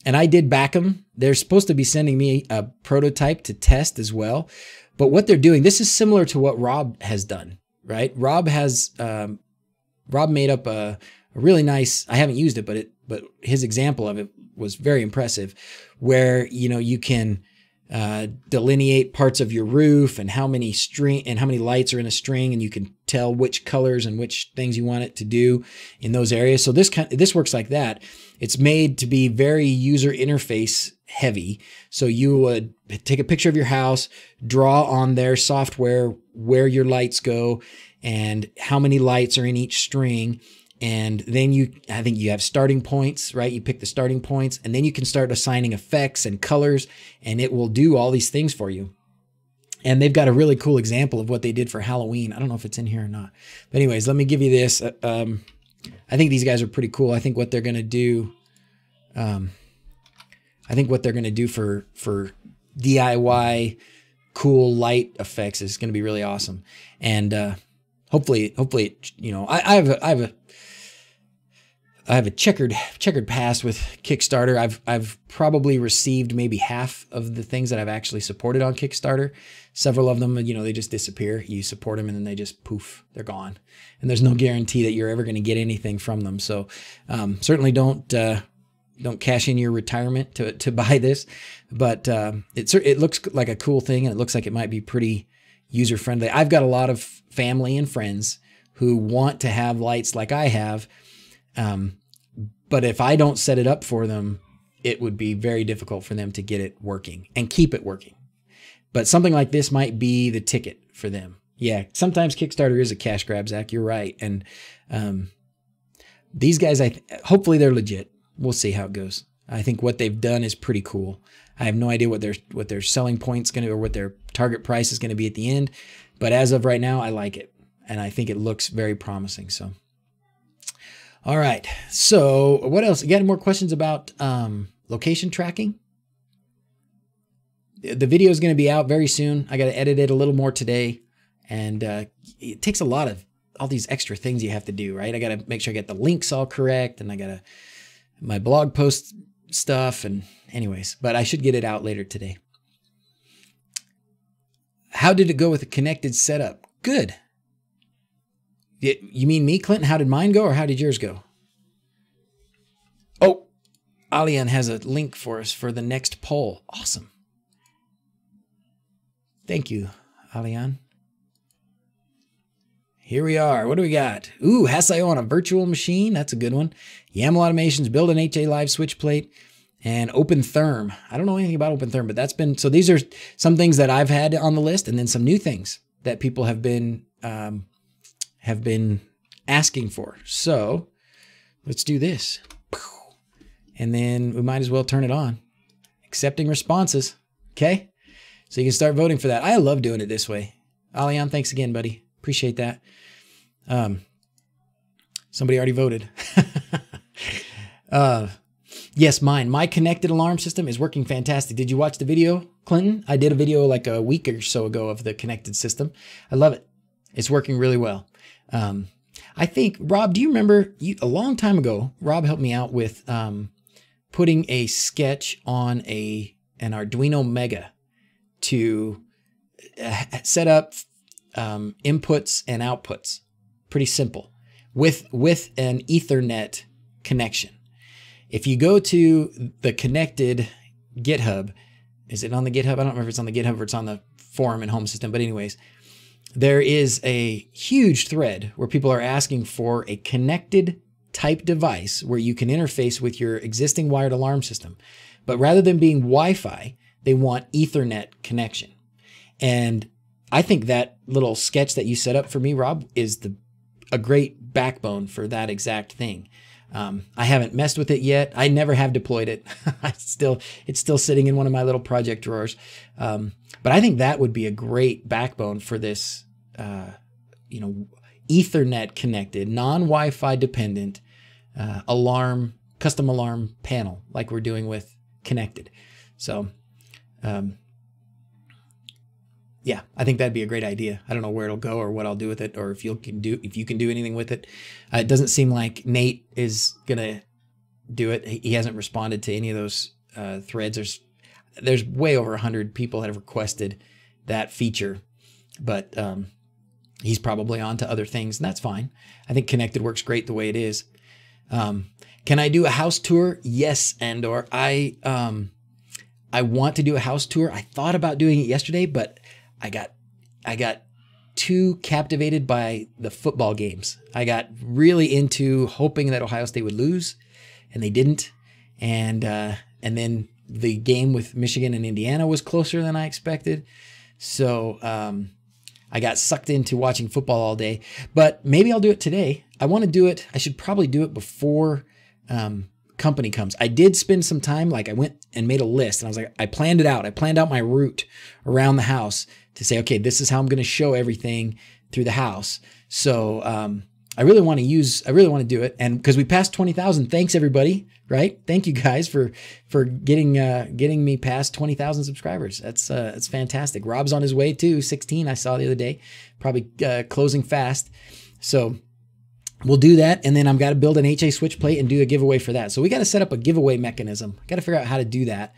and I did back them. They're supposed to be sending me a prototype to test as well. But what they're doing, this is similar to what Rob has done, right? Rob made up a really nice, I haven't used it, but his example of it was very impressive, where, you know, you can delineate parts of your roof and how many lights are in a string, and you can tell which colors and which things you want it to do in those areas. So this works like that. It's made to be very user interface heavy. So you would take a picture of your house, draw on their software where your lights go and how many lights are in each string. And then I think you have starting points, right? You pick the starting points, and then you can start assigning effects and colors, and it will do all these things for you. And they've got a really cool example of what they did for Halloween. I don't know if it's in here or not. But anyways, let me give you this. I think these guys are pretty cool. I think what they're going to do, for DIY cool light effects is going to be really awesome. And hopefully, you know, I have a checkered past with Kickstarter. I've probably received maybe half of the things that I've actually supported on Kickstarter. Several of them, you know, they just disappear. You support them and then they just poof, they're gone. And there's no guarantee that you're ever going to get anything from them. So certainly don't cash in your retirement to buy this. But it looks like a cool thing, and it looks like it might be pretty user friendly. I've got a lot of family and friends who want to have lights like I have. But if I don't set it up for them, it would be very difficult for them to get it working and keep it working. But something like this might be the ticket for them. Yeah, sometimes Kickstarter is a cash grab, Zach. You're right. And these guys, hopefully they're legit. We'll see how it goes. I think what they've done is pretty cool. I have no idea what their selling point's going to, or what their target price is going to be at the end. But as of right now, I like it. And I think it looks very promising. So. All right. So what else? You got any more questions about location tracking? The video is going to be out very soon. I got to edit it a little more today. And it takes a lot of all these extra things you have to do, right? I got to make sure I get the links all correct. And I got my blog post stuff. And anyways, but I should get it out later today. How did it go with the connected setup? Good. You mean me, Clinton? How did mine go, or how did yours go? Oh, Alian has a link for us for the next poll. Awesome. Thank you, Alian. Here we are. What do we got? Ooh, Hasayo on a virtual machine. That's a good one. YAML automations, build an HA Live switch plate, and OpenTherm. I don't know anything about OpenTherm, but that's been, so these are some things that I've had on the list, and then some new things that people have been asking for. So let's do this. And then we might as well turn it on. Accepting responses. Okay. So you can start voting for that. I love doing it this way. Alian, thanks again, buddy. Appreciate that. Somebody already voted. Yes, mine. My connected alarm system is working fantastic. Did you watch the video, Clinton? I did a video like a week or so ago of the connected system. I love it. It's working really well. I think, Rob, do you remember a long time ago, Rob helped me out with putting a sketch on an Arduino Mega to set up inputs and outputs. Pretty simple with an Ethernet connection. If you go to the connected GitHub, is it on the GitHub? I don't remember if it's on the GitHub or it's on the forum and home system, but anyways, there is a huge thread where people are asking for a connected type device where you can interface with your existing wired alarm system. But rather than being Wi-Fi, they want Ethernet connection. And I think that little sketch that you set up for me, Rob, is a great backbone for that exact thing. I haven't messed with it yet. I never have deployed it. It's still sitting in one of my little project drawers. But I think that would be a great backbone for this, Ethernet connected, non-Wi-Fi dependent custom alarm panel, like we're doing with connected. So, yeah, I think that'd be a great idea. I don't know where it'll go or what I'll do with it, or if you can do anything with it. It doesn't seem like Nate is gonna do it. He hasn't responded to any of those threads. There's way over 100 people that have requested that feature, but he's probably on to other things, and that's fine. I think connected works great the way it is. Can I do a house tour? Yes, Andor. I want to do a house tour. I thought about doing it yesterday, but I got too captivated by the football games. I got really into hoping that Ohio State would lose, and they didn't. And then the game with Michigan and Indiana was closer than I expected. So I got sucked into watching football all day. But maybe I'll do it today. I want to do it. I should probably do it before company comes. I did spend some time, like I went and made a list, and I was like, I planned it out. I planned out my route around the house to say, okay, this is how I'm going to show everything through the house. So I really want to do it. And because we passed 20,000, thanks everybody, right? Thank you guys for getting me past 20,000 subscribers. That's fantastic. Rob's on his way too, 16 I saw the other day, probably closing fast. So we'll do that, and then I've got to build an HA switch plate and do a giveaway for that. So we got to set up a giveaway mechanism. Got to figure out how to do that.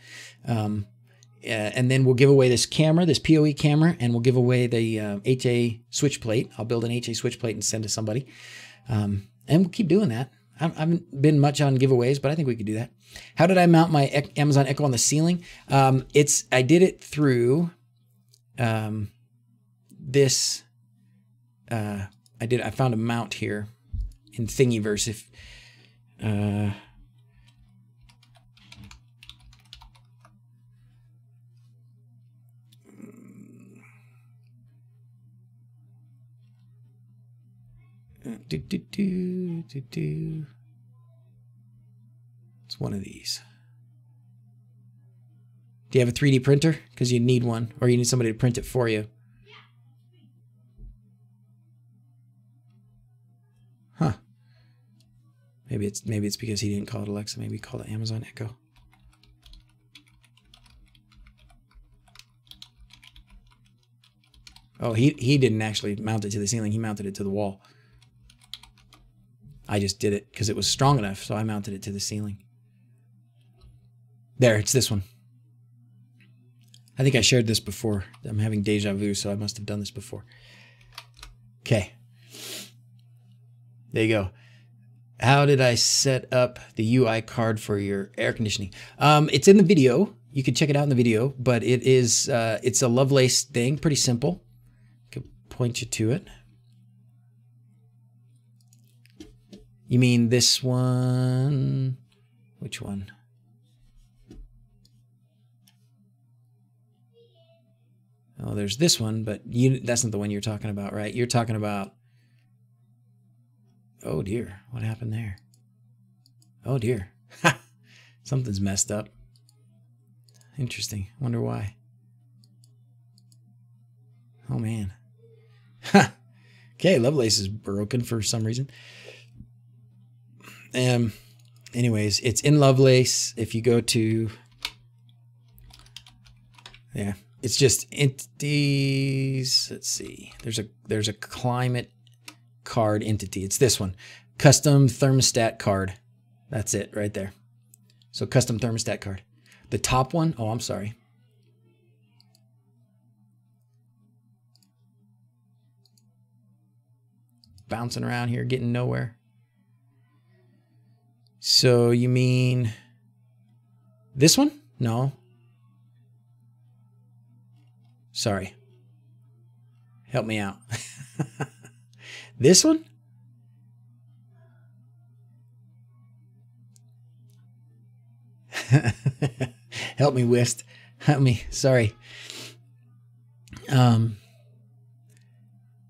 And then we'll give away this camera, this PoE camera, and we'll give away the HA switch plate. I'll build an HA switch plate and send to somebody. And we'll keep doing that. I haven't been much on giveaways, but I think we could do that. How did I mount my Amazon Echo on the ceiling? I did it through this. I found a mount here in Thingiverse. If it's one of these. Do you have a 3D printer? Because you need one, or you need somebody to print it for you. Huh. Maybe it's because he didn't call it Alexa. Maybe he called it Amazon Echo. Oh, he didn't actually mount it to the ceiling. He mounted it to the wall. I just did it because it was strong enough, so I mounted it to the ceiling. There, it's this one. I think I shared this before. I'm having deja vu, so I must have done this before. Okay. There you go. How did I set up the UI card for your air conditioning? It's in the video. You can check it out in the video, but it's a Lovelace thing, pretty simple. I can point you to it. You mean this one? Which one? Oh, there's this one, but that's not the one you're talking about, right? You're talking about... Oh dear, what happened there? Oh dear. Something's messed up. Interesting. Wonder why. Oh man. Okay, Lovelace is broken for some reason. Anyways, it's in Lovelace. If you go to, yeah, it's just entities. Let's see. There's a climate card entity. It's this one, custom thermostat card. That's it right there. So custom thermostat card. The top one. Oh, I'm sorry. Bouncing around here, getting nowhere. So you mean this one? No. Sorry. Help me out. This one? Help me, Wist. Help me. Sorry.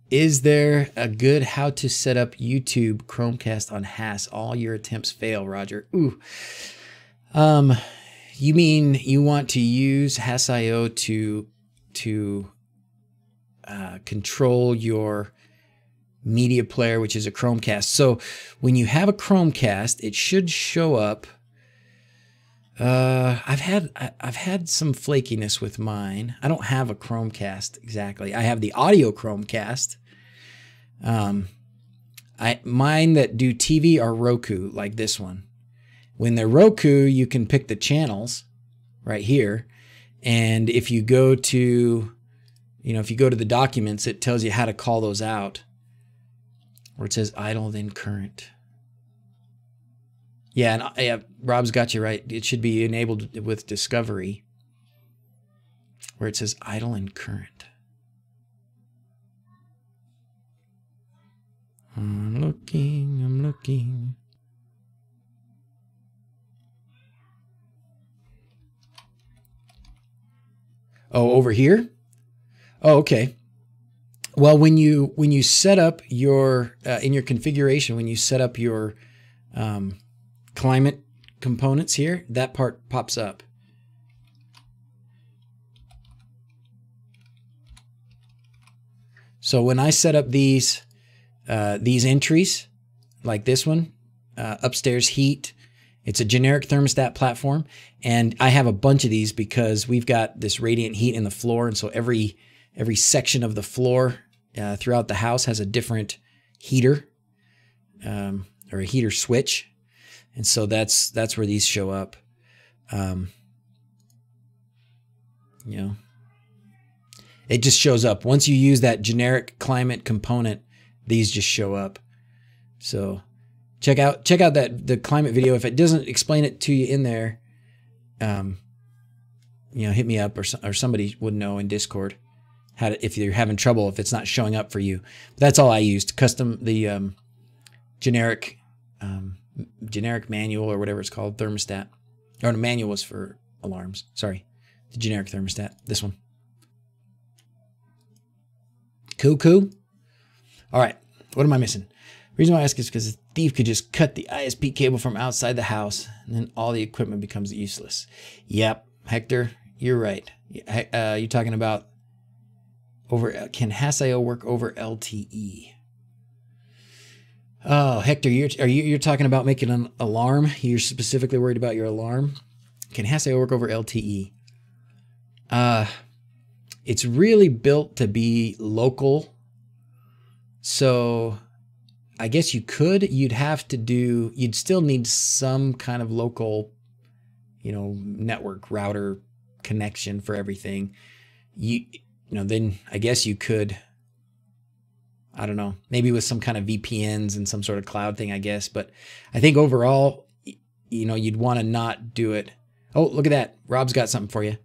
Is there a good how to set up YouTube Chromecast on HAS? All your attempts fail, Roger. Ooh. You mean you want to use HAS.io to control your media player, which is a Chromecast. So when you have a Chromecast, it should show up. I've had some flakiness with mine. I don't have a Chromecast exactly. I have the audio Chromecast. Mine that do TV are Roku, like this one. When they're Roku, you can pick the channels right here. And if you go to, if you go to the documents, it tells you how to call those out. Where it says idle, then current. Yeah, and Rob's got you right. It should be enabled with Discovery. where it says idle and current. I'm looking. Oh, over here? Oh, okay. Well, when you set up your in your configuration, when you set up your climate components here, that part pops up. So when I set up these entries, like this one, upstairs heat, it's a generic thermostat platform, and I have a bunch of these because we've got this radiant heat in the floor, and so every section of the floor throughout the house has a different heater or a heater switch, and so that's where these show up. You know, it just shows up once you use that generic climate component. These just show up. So check out the climate video. If it doesn't explain it to you in there, you know, hit me up, or somebody would know in Discord how to, if you're having trouble, if it's not showing up for you. But that's all I used. Custom the generic manual or whatever it's called, thermostat. Or the manual was for alarms. Sorry, the generic thermostat. This one. Cool. All right, what am I missing? The reason why I ask is because a thief could just cut the ISP cable from outside the house, and then all the equipment becomes useless. Yep, Hector, you're right. You're talking about can HAS.io work over LTE? Oh, Hector, you're talking about making an alarm? You're specifically worried about your alarm? Can HAS.io work over LTE? It's really built to be local. So I guess you could. You'd still need some kind of local, you know, network router connection for everything. You know, then I guess you could, I don't know, maybe with some kind of VPNs and some sort of cloud thing, I guess. But I think overall, you know, you'd want to not do it. Oh, look at that. Rob's got something for you.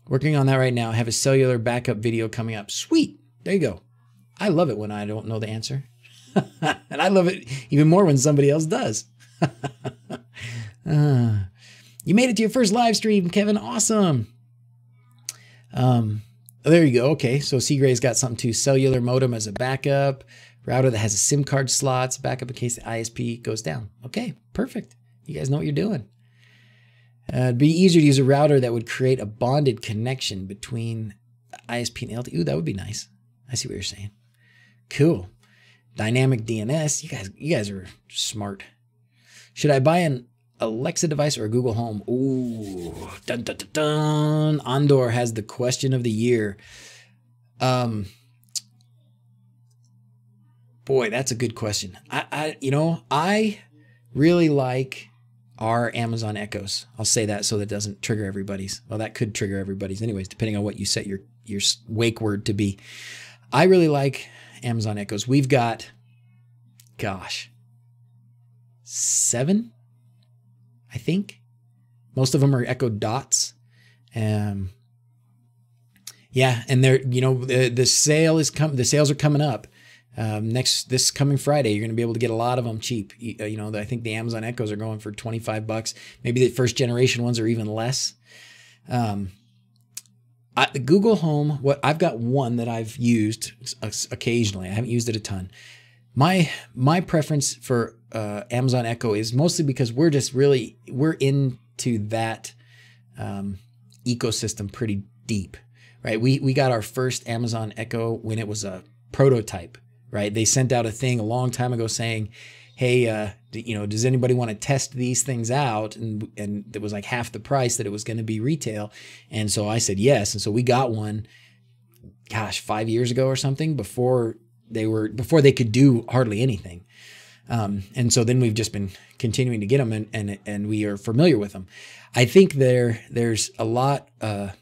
Working on that right now. I have a cellular backup video coming up. Sweet. There you go. I love it when I don't know the answer. And I love it even more when somebody else does. You made it to your first live stream, Kevin. Awesome. There you go. Okay, so Seagray's got something too. Cellular modem as a backup. Router that has a SIM card slots. Backup in case the ISP goes down. Okay, perfect. You guys know what you're doing. It'd be easier to use a router that would create a bonded connection between the ISP and LTE. Ooh, that would be nice. I see what you're saying. Cool. Dynamic DNS. You guys are smart. Should I buy an Alexa device or a Google Home? Ooh, dun dun dun dun. Andor has the question of the year. Boy, that's a good question. I really like our Amazon Echoes. I'll say that so that doesn't trigger everybody's. Well, that could trigger everybody's anyways, depending on what you set your wake word to be. I really like Amazon Echoes. We've got, gosh, 7, I think. Most of them are Echo Dots. Yeah, and they're, you know, the sales are coming up. This coming Friday, you're going to be able to get a lot of them cheap. You know, I think the Amazon Echoes are going for $25. Maybe the first generation ones are even less. The Google Home, I've got one that I've used occasionally. I haven't used it a ton. My preference for Amazon Echo is mostly because we're into that ecosystem pretty deep, right? We got our first Amazon Echo when it was a prototype, right? They sent out a thing a long time ago saying, hey, you know, does anybody want to test these things out? And it was like half the price that it was going to be retail. And so I said yes. And so we got one, gosh, 5 years ago or something, before they could do hardly anything. And so then we've just been continuing to get them, and we are familiar with them. I think there's a lot, the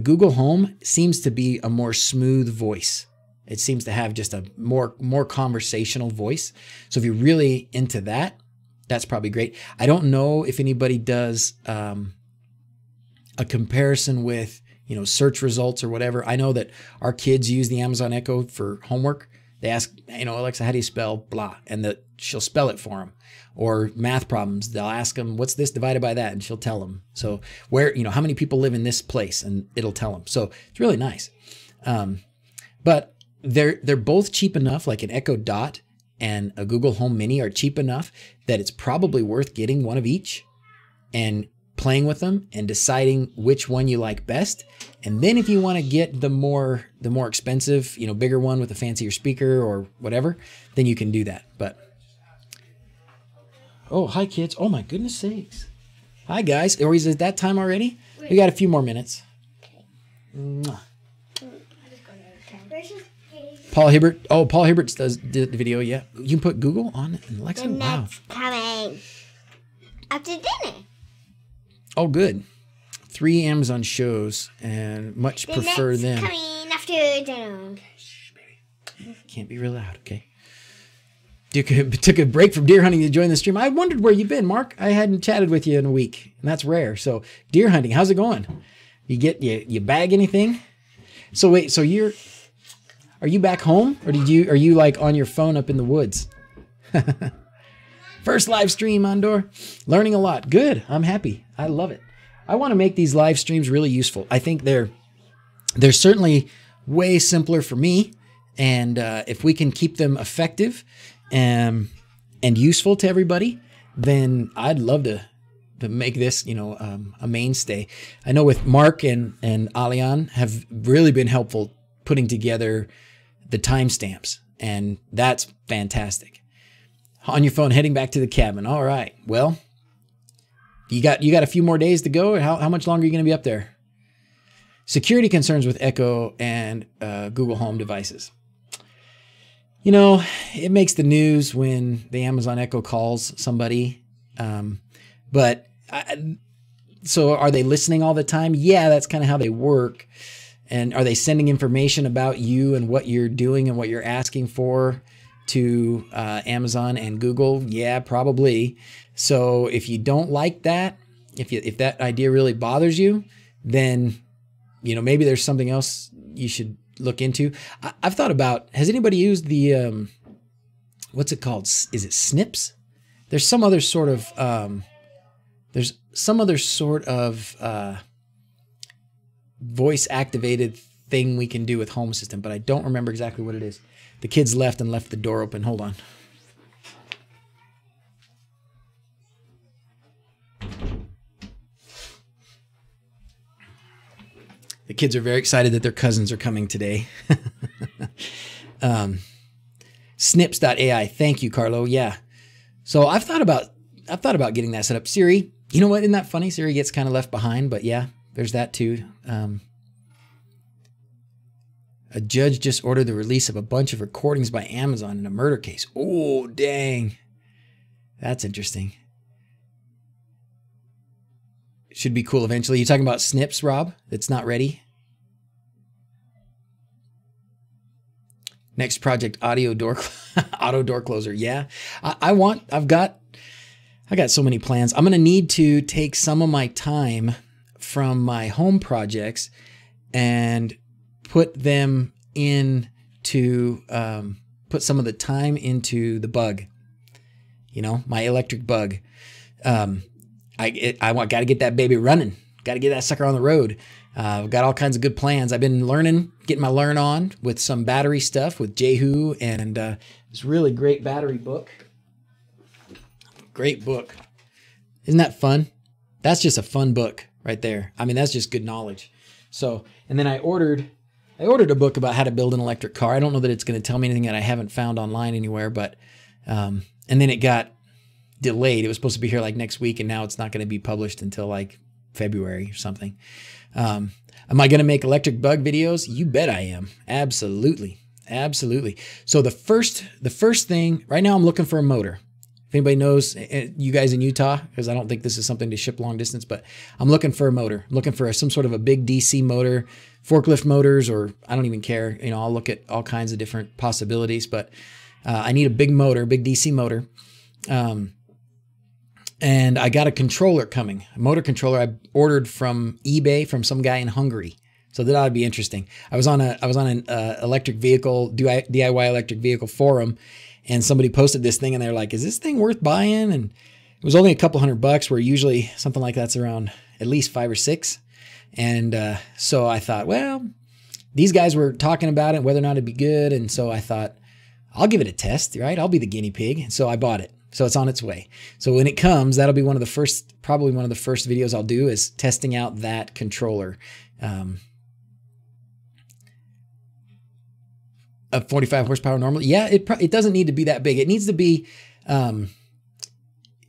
Google Home seems to be a more smooth voice. It seems to have just a more conversational voice. So if you're really into that, that's probably great. I don't know if anybody does a comparison with search results or whatever. I know that our kids use the Amazon Echo for homework. They ask, Alexa, how do you spell blah? And she'll spell it for them. Or math problems, they'll ask them, what's this divided by that? And she'll tell them. So how many people live in this place? And it'll tell them. So it's really nice. But they're both cheap enough, like an Echo Dot and a Google Home Mini are cheap enough that it's probably worth getting one of each and playing with them and deciding which one you like best. And then if you want to get the more expensive, bigger one with a fancier speaker or whatever, then you can do that. But oh, hi kids. Oh my goodness sakes. Hi guys. Or is it that time already? We got a few more minutes. Mwah. Paul Hibbert. Oh, Paul Hibbert did the video. Yeah. You can put Google on it and Alexa.
The
Wow.
next coming after dinner.
Oh, good. 3 Amazon shows and much prefer them.
Coming after dinner.
Shh, baby. Can't be real loud, okay? Took a break from deer hunting to join the stream. I wondered where you've been, Mark. I hadn't chatted with you in a week, and that's rare. So deer hunting, how's it going? You bag anything? So wait, are you back home, or are you like on your phone up in the woods? First live stream, Andor. Learning a lot. Good. I'm happy. I love it. I want to make these live streams really useful. I think they're certainly way simpler for me, and if we can keep them effective and useful to everybody, then I'd love to make this, a mainstay. I know with Mark and Alian have really been helpful putting together the timestamps, and that's fantastic. On your phone, heading back to the cabin. All right. Well, you got a few more days to go. How much longer are you going to be up there? Security concerns with Echo and Google Home devices. It makes the news when the Amazon Echo calls somebody. So are they listening all the time? Yeah, that's kind of how they work. And are they sending information about you and what you're doing and what you're asking for to Amazon and Google? Yeah, probably. So if you don't like that, if that idea really bothers you, then maybe there's something else you should look into. I've thought about, has anybody used the what's it called? Is it Snips? There's some other sort of voice activated thing we can do with Home Assistant, but I don't remember exactly what it is. The kids left the door open. Hold on. The kids are very excited that their cousins are coming today. Snips.ai. Thank you, Carlo. Yeah. So I've thought about getting that set up. Siri, you know what? Isn't that funny? Siri gets kind of left behind, but yeah, there's that too. A judge just ordered the release of a bunch of recordings by Amazon in a murder case. Oh, dang. That's interesting. Should be cool eventually. You talking about Snips, Rob? That's not ready? Next project, auto door closer. Yeah. I got so many plans. I'm going to need to take some of my time from my home projects and put them into, put some of the time into the bug, my electric bug. I got to get that baby running. Got to get that sucker on the road. I've got all kinds of good plans. I've been getting my learn on with some battery stuff with Jehu and this really great battery book. Great book. Isn't that fun? That's just a fun book right there. I mean, that's just good knowledge. So, and then I ordered a book about how to build an electric car. I don't know that it's going to tell me anything that I haven't found online anywhere, but, and then it got delayed. It was supposed to be here like next week, and now it's not going to be published until like February or something. Am I going to make electric bug videos? You bet I am. Absolutely. Absolutely. So the first thing right now, I'm looking for a motor. If anybody knows, you guys in Utah, because I don't think this is something to ship long distance, but I'm looking for a motor. I'm looking for some sort of a big DC motor, forklift motors, or I don't even care. I'll look at all kinds of different possibilities, but I need a big motor, big DC motor. And I got a controller coming, a motor controller I ordered from eBay from some guy in Hungary. So that ought to be interesting. I was on an electric vehicle, DIY electric vehicle forum, and somebody posted this thing and they're like, is this thing worth buying? And it was only a couple $100, where usually something like that's around at least 5 or 6. And so I thought, well, these guys were talking about it, whether or not it'd be good. And so I thought, I'll give it a test, right? I'll be the guinea pig. And so I bought it. So it's on its way. So when it comes, that'll be probably one of the first videos I'll do, is testing out that controller. A 45 horsepower normally. Yeah, it doesn't need to be that big. It needs to be,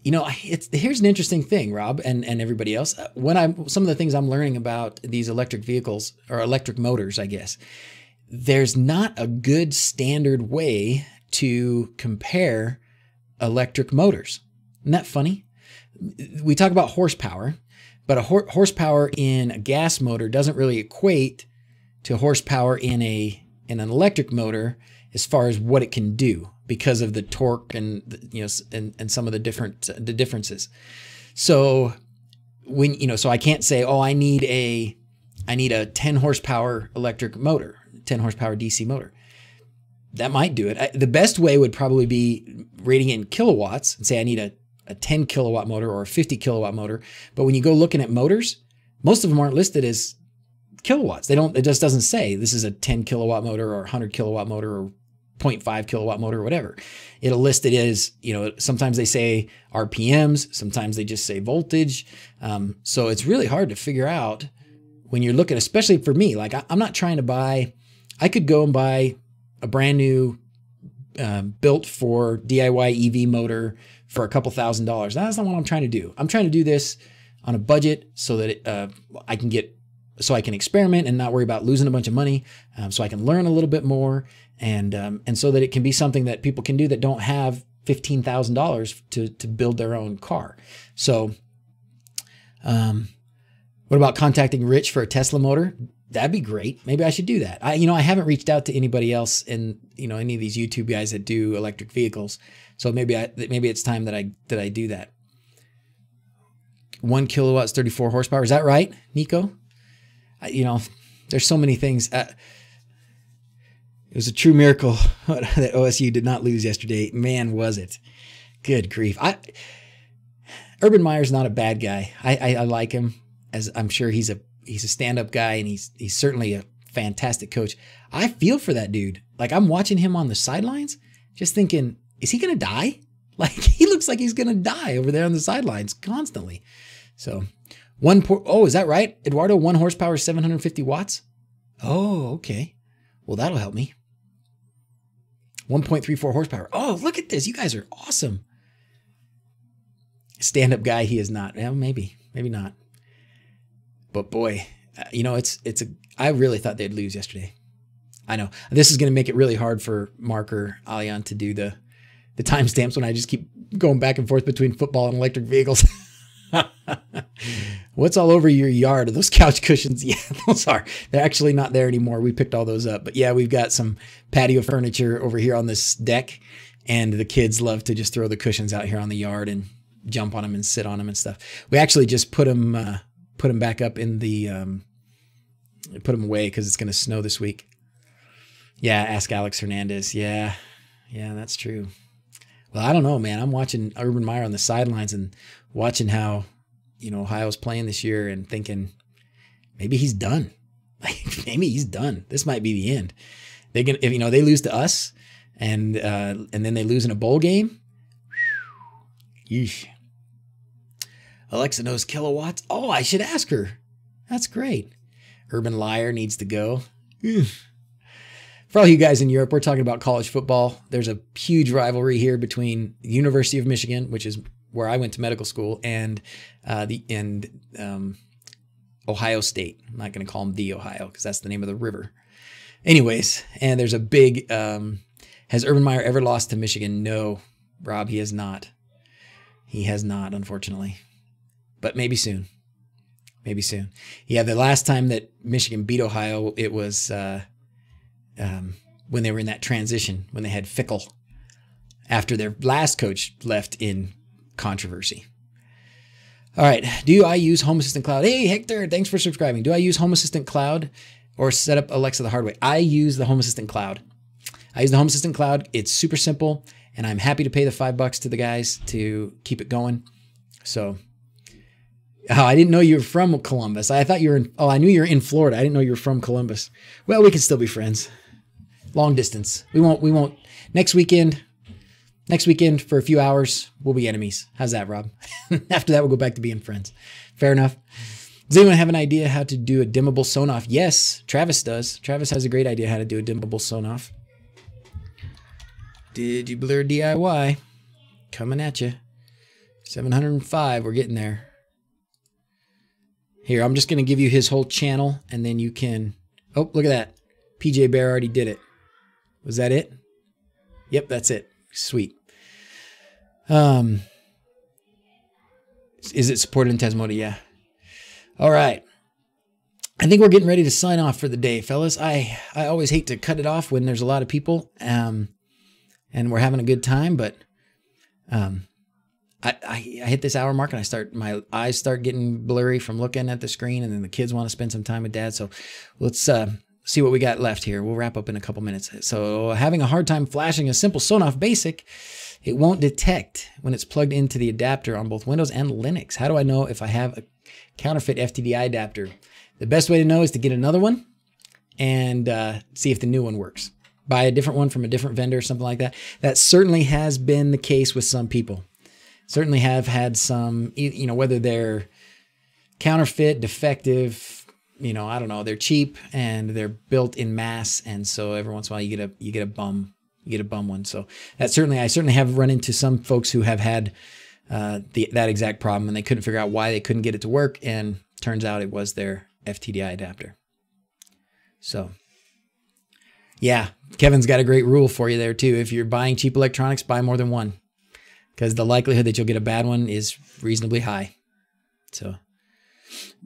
here's an interesting thing, Rob, and everybody else. Some of the things I'm learning about these electric vehicles, or electric motors, I guess, there's not a good standard way to compare electric motors. Isn't that funny? We talk about horsepower, but a horsepower in a gas motor doesn't really equate to horsepower in an electric motor as far as what it can do, because of the torque and and some of the differences. So so I can't say, oh, I need a 10 horsepower electric motor, 10 horsepower DC motor. That might do it. The best way would probably be rating it in kilowatts and say I need a 10 kilowatt motor or a 50 kilowatt motor. But when you go looking at motors, most of them aren't listed as kilowatts. It just doesn't say this is a 10 kilowatt motor or 100 kilowatt motor or 0.5 kilowatt motor or whatever. It'll list it as, sometimes they say RPMs, sometimes they just say voltage. So it's really hard to figure out when you're looking, especially for me. Like I'm not trying to buy, I could go and buy a brand new built for DIY EV motor for a couple $1,000s. That's not what I'm trying to do. I'm trying to do this on a budget so that I can experiment and not worry about losing a bunch of money, so I can learn a little bit more, and so that it can be something that people can do that don't have $15,000 to build their own car. So what about contacting Rich for a Tesla motor? That'd be great. Maybe I should do that. I haven't reached out to anybody else in any of these YouTube guys that do electric vehicles. So maybe it's time that I do that. 1 kilowatts, 34 horsepower. Is that right, Nico? There's so many things. It was a true miracle that OSU did not lose yesterday. Man, was it. Good grief. Urban Meyer's not a bad guy. I like him, as I'm sure he's a stand-up guy, and he's certainly a fantastic coach. I feel for that dude. Like, I'm watching him on the sidelines, just thinking, is he going to die? Like, he looks like he's going to die over there on the sidelines constantly. So, is that right, Eduardo? 1 horsepower, 750 watts? Oh, okay. Well, that'll help me. 1.34 horsepower. Oh, look at this. You guys are awesome. Stand-up guy, he is not. Well, maybe not. But boy, I really thought they'd lose yesterday. I know. This is going to make it really hard for Mark or Alian to do the timestamps when I just keep going back and forth between football and electric vehicles. What's all over your yard? Are those couch cushions? Yeah, they're actually not there anymore. We picked all those up. But yeah, we've got some patio furniture over here on this deck, and the kids love to just throw the cushions out here on the yard and jump on them and sit on them and stuff. We actually just put them back up in the, put them away because it's going to snow this week. Yeah, ask Alex Hernandez. Yeah, that's true. Well, I don't know, man. I'm watching Urban Meyer on the sidelines and watching how, Ohio's playing this year and thinking maybe he's done. Maybe he's done. This might be the end. If they lose to us and then they lose in a bowl game. Yeesh. Alexa knows kilowatts. Oh, I should ask her. That's great. Urban Liar needs to go. For all you guys in Europe, we're talking about college football. There's a huge rivalry here between the University of Michigan, which is where I went to medical school, and Ohio State. I'm not going to call them the Ohio because that's the name of the river. Anyways, and there's a big, has Urban Meyer ever lost to Michigan? No, Rob, he has not. He has not, unfortunately. But maybe soon. Maybe soon. Yeah, the last time that Michigan beat Ohio, it was when they were in that transition, when they had Fickle after their last coach left in controversy. All right. Do I use Home Assistant Cloud? Hey, Hector, thanks for subscribing. Do I use Home Assistant Cloud or set up Alexa the hard way? I use the Home Assistant Cloud. I use the Home Assistant Cloud. It's super simple, and I'm happy to pay the $5 to the guys to keep it going. So, oh, I didn't know you were from Columbus. I thought you were in, oh, I knew you were in Florida. I didn't know you were from Columbus. Well, we can still be friends. Long distance. We won't. Next weekend for a few hours, we'll be enemies. How's that, Rob? After that, we'll go back to being friends. Fair enough. Does anyone have an idea how to do a dimmable Sonoff? Yes, Travis does. Travis has a great idea how to do a dimmable Sonoff. Did you blur DIY? Coming at you. 705, we're getting there. Here, I'm just going to give you his whole channel, and then you can... Oh, look at that. PJ Bear already did it. Was that it? Yep, that's it. Sweet. Is it supported in Tesmoda? Yeah. All right. I think we're getting ready to sign off for the day, fellas. I always hate to cut it off when there's a lot of people, and we're having a good time, but I hit this hour mark and my eyes start getting blurry from looking at the screen, and then the kids want to spend some time with Dad. So let's see what we got left here. We'll wrap up in a couple minutes. So having a hard time flashing a simple Sonoff Basic, it won't detect when it's plugged into the adapter on both Windows and Linux. How do I know if I have a counterfeit FTDI adapter? The best way to know is to get another one and see if the new one works. Buy a different one from a different vendor or something like that. That certainly has been the case with some people. Certainly have had some, you know, whether they're counterfeit, defective, you know, I don't know, they're cheap and they're built in mass, and so every once in a while you get a bum one. So that I certainly have run into some folks who have had that exact problem, and they couldn't figure out why they couldn't get it to work, and turns out it was their FTDI adapter. So yeah, Kevin's got a great rule for you there too. If you're buying cheap electronics, buy more than one, because the likelihood that you'll get a bad one is reasonably high. So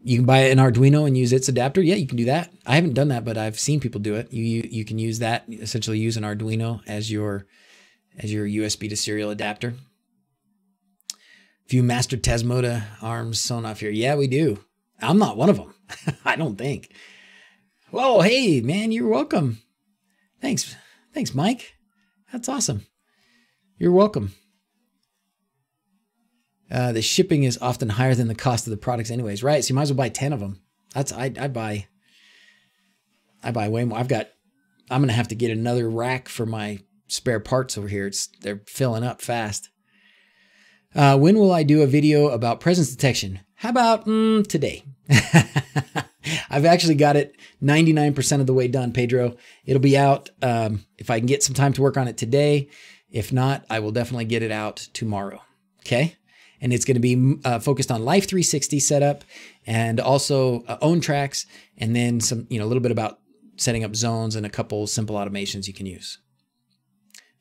you can buy an Arduino and use its adapter. Yeah, you can do that. I haven't done that, but I've seen people do it. You can use that, essentially use an Arduino as your USB to serial adapter. Few master Tesmoda arms Sonoff here. Yeah, we do. I'm not one of them. I don't think. Whoa, hey, man, you're welcome. Thanks, Mike. That's awesome. You're welcome. The shipping is often higher than the cost of the products anyways, right? So you might as well buy 10 of them. I buy way more. I'm going to have to get another rack for my spare parts over here. They're filling up fast. When will I do a video about presence detection? How about today? I've actually got it 99% of the way done, Pedro. It'll be out if I can get some time to work on it today. If not, I will definitely get it out tomorrow. Okay? And it's going to be focused on Life 360 setup, and also own tracks, and then some, a little bit about setting up zones and a couple simple automations you can use.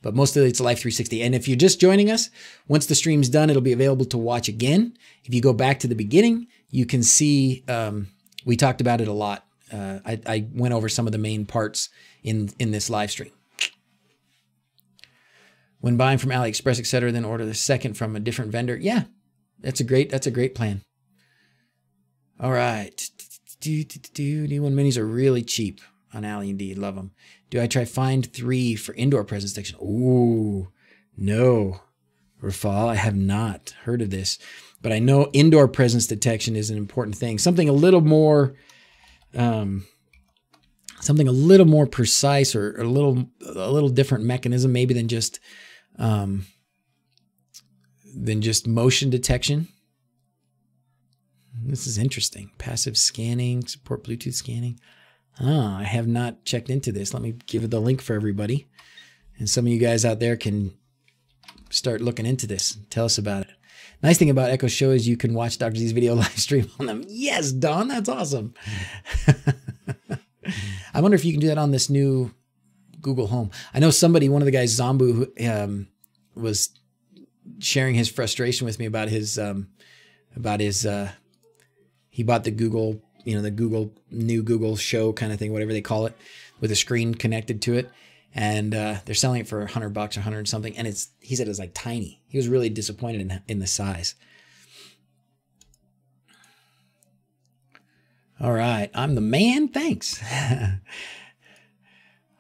But mostly it's Life 360. And if you're just joining us, once the stream's done, it'll be available to watch again. If you go back to the beginning, you can see we talked about it a lot. I went over some of the main parts in this live stream. When buying from AliExpress, etc., then order the second from a different vendor. Yeah, that's a great plan. All right. D1 minis are really cheap on Ali indeed. Love them. Do I try Find 3 for indoor presence detection? Ooh, no. Rafal, I have not heard of this, but I know indoor presence detection is an important thing. Something a little more precise, or a little different mechanism maybe than just motion detection. This is interesting. Passive scanning, support Bluetooth scanning. Ah, I have not checked into this. Let me give it the link for everybody. And some of you guys out there can start looking into this. Tell us about it. Nice thing about Echo Show is you can watch DrZz's video live stream on them. Yes, Don, that's awesome. I wonder if you can do that on this new Google Home. I know one of the guys, Zombu, was sharing his frustration with me about his, he bought the Google, the new Google Show kind of thing, whatever they call it, with a screen connected to it. And they're selling it for $100 or 100 something. And he said it's like tiny. He was really disappointed in the size. All right. I'm the man. Thanks.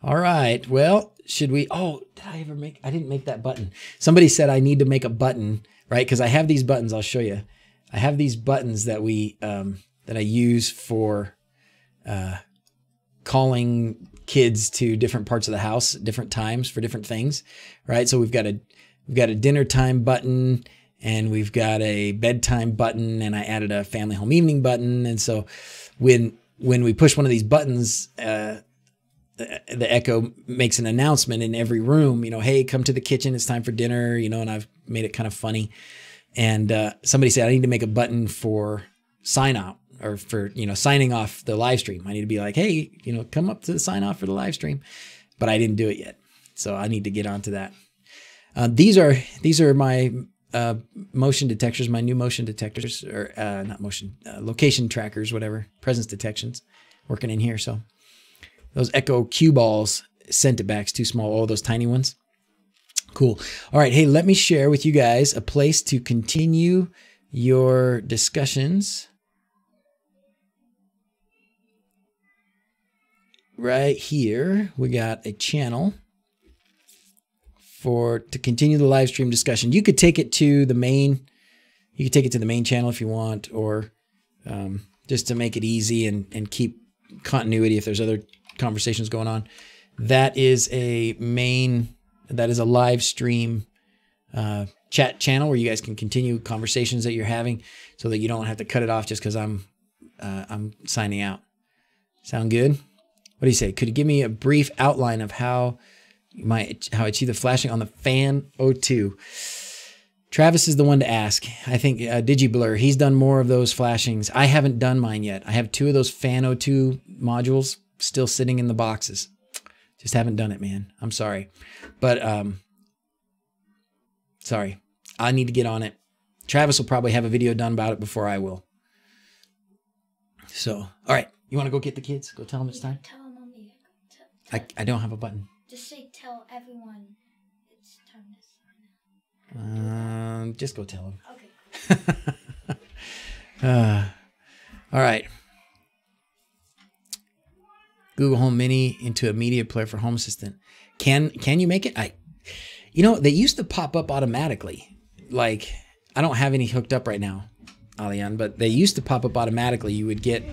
All right. Well, should we? Oh, did I ever make? I didn't make that button. Somebody said I need to make a button, right? Because I have these buttons. I'll show you. I have these buttons that that I use for calling kids to different parts of the house, at different times for different things, right? So we've got a dinner time button, and we've got a bedtime button, and I added a family home evening button. And so when we push one of these buttons, the Echo makes an announcement in every room, hey, come to the kitchen. It's time for dinner, and I've made it kind of funny. And somebody said, I need to make a button for sign out or for, signing off the live stream. I need to be like, hey, come up to the sign off for the live stream. But I didn't do it yet. So I need to get onto that. These are my motion detectors, my new motion detectors, or not motion, location trackers, whatever, presence detections working in here. So those Echo cue balls, sent it back's too small. All those tiny ones. Cool. All right. Hey, let me share with you guys a place to continue your discussions. Right here, we got a channel to continue the live stream discussion. You could take it to the main. You could take it to the main channel if you want, or just to make it easy and keep continuity if there's other conversations going on. That is a live stream chat channel where you guys can continue conversations that you're having, so that you don't have to cut it off just because I'm signing out. Sound good? What do you say? Could you give me a brief outline of how I achieve the flashing on the Fan 02? Travis is the one to ask. I think DigiBlur, he's done more of those flashings. I haven't done mine yet. I have 2 of those Fan 02 modules still sitting in the boxes. Just haven't done it, man. I'm sorry. But, sorry. I need to get on it. Travis will probably have a video done about it before I will. So, all right. You want to go get the kids? Go tell them it's time?
Tell them on the
I don't have a button.
Just say tell everyone it's time to sign out.
Just go tell them.
Okay.
All right. Google Home Mini into a media player for Home Assistant. Can you make it? They used to pop up automatically. Like, I don't have any hooked up right now, Alian, but they used to pop up automatically. You would get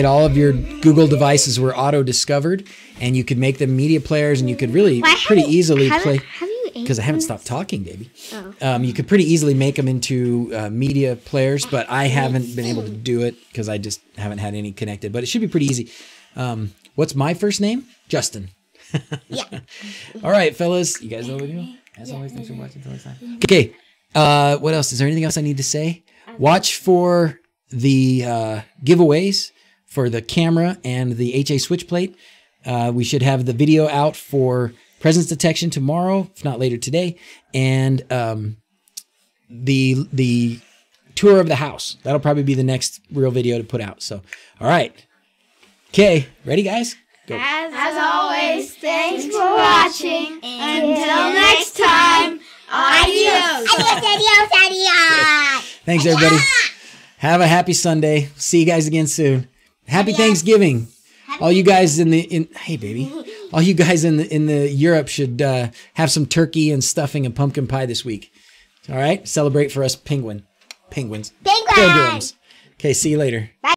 all of your Google devices were auto discovered, and you could make them media players, and you could really pretty easily play. Because I haven't stopped talking, baby.
Oh.
You could pretty easily make them into media players, but I haven't been able to do it because I just haven't had any connected. But it should be pretty easy. What's my first name? Justin.
Yeah.
All right, fellas. You guys know the deal? As always, thanks for watching until next time. Okay. What else? Is there anything else I need to say? Watch for the giveaways for the camera and the HA switch plate. We should have the video out for presence detection tomorrow, if not later today, and the tour of the house. That'll probably be the next real video to put out. So, all right. Okay, ready, guys? Go.
As always, thanks for watching. Until next time, adios.
Adios, adios.
Thanks, everybody. Have a happy Sunday. See you guys again soon. Happy Thanksgiving. All you guys hey baby, all you guys in the Europe should have some turkey and stuffing and pumpkin pie this week. All right, celebrate for us pilgrims.
Penguin.
Okay, see you later.
Bye.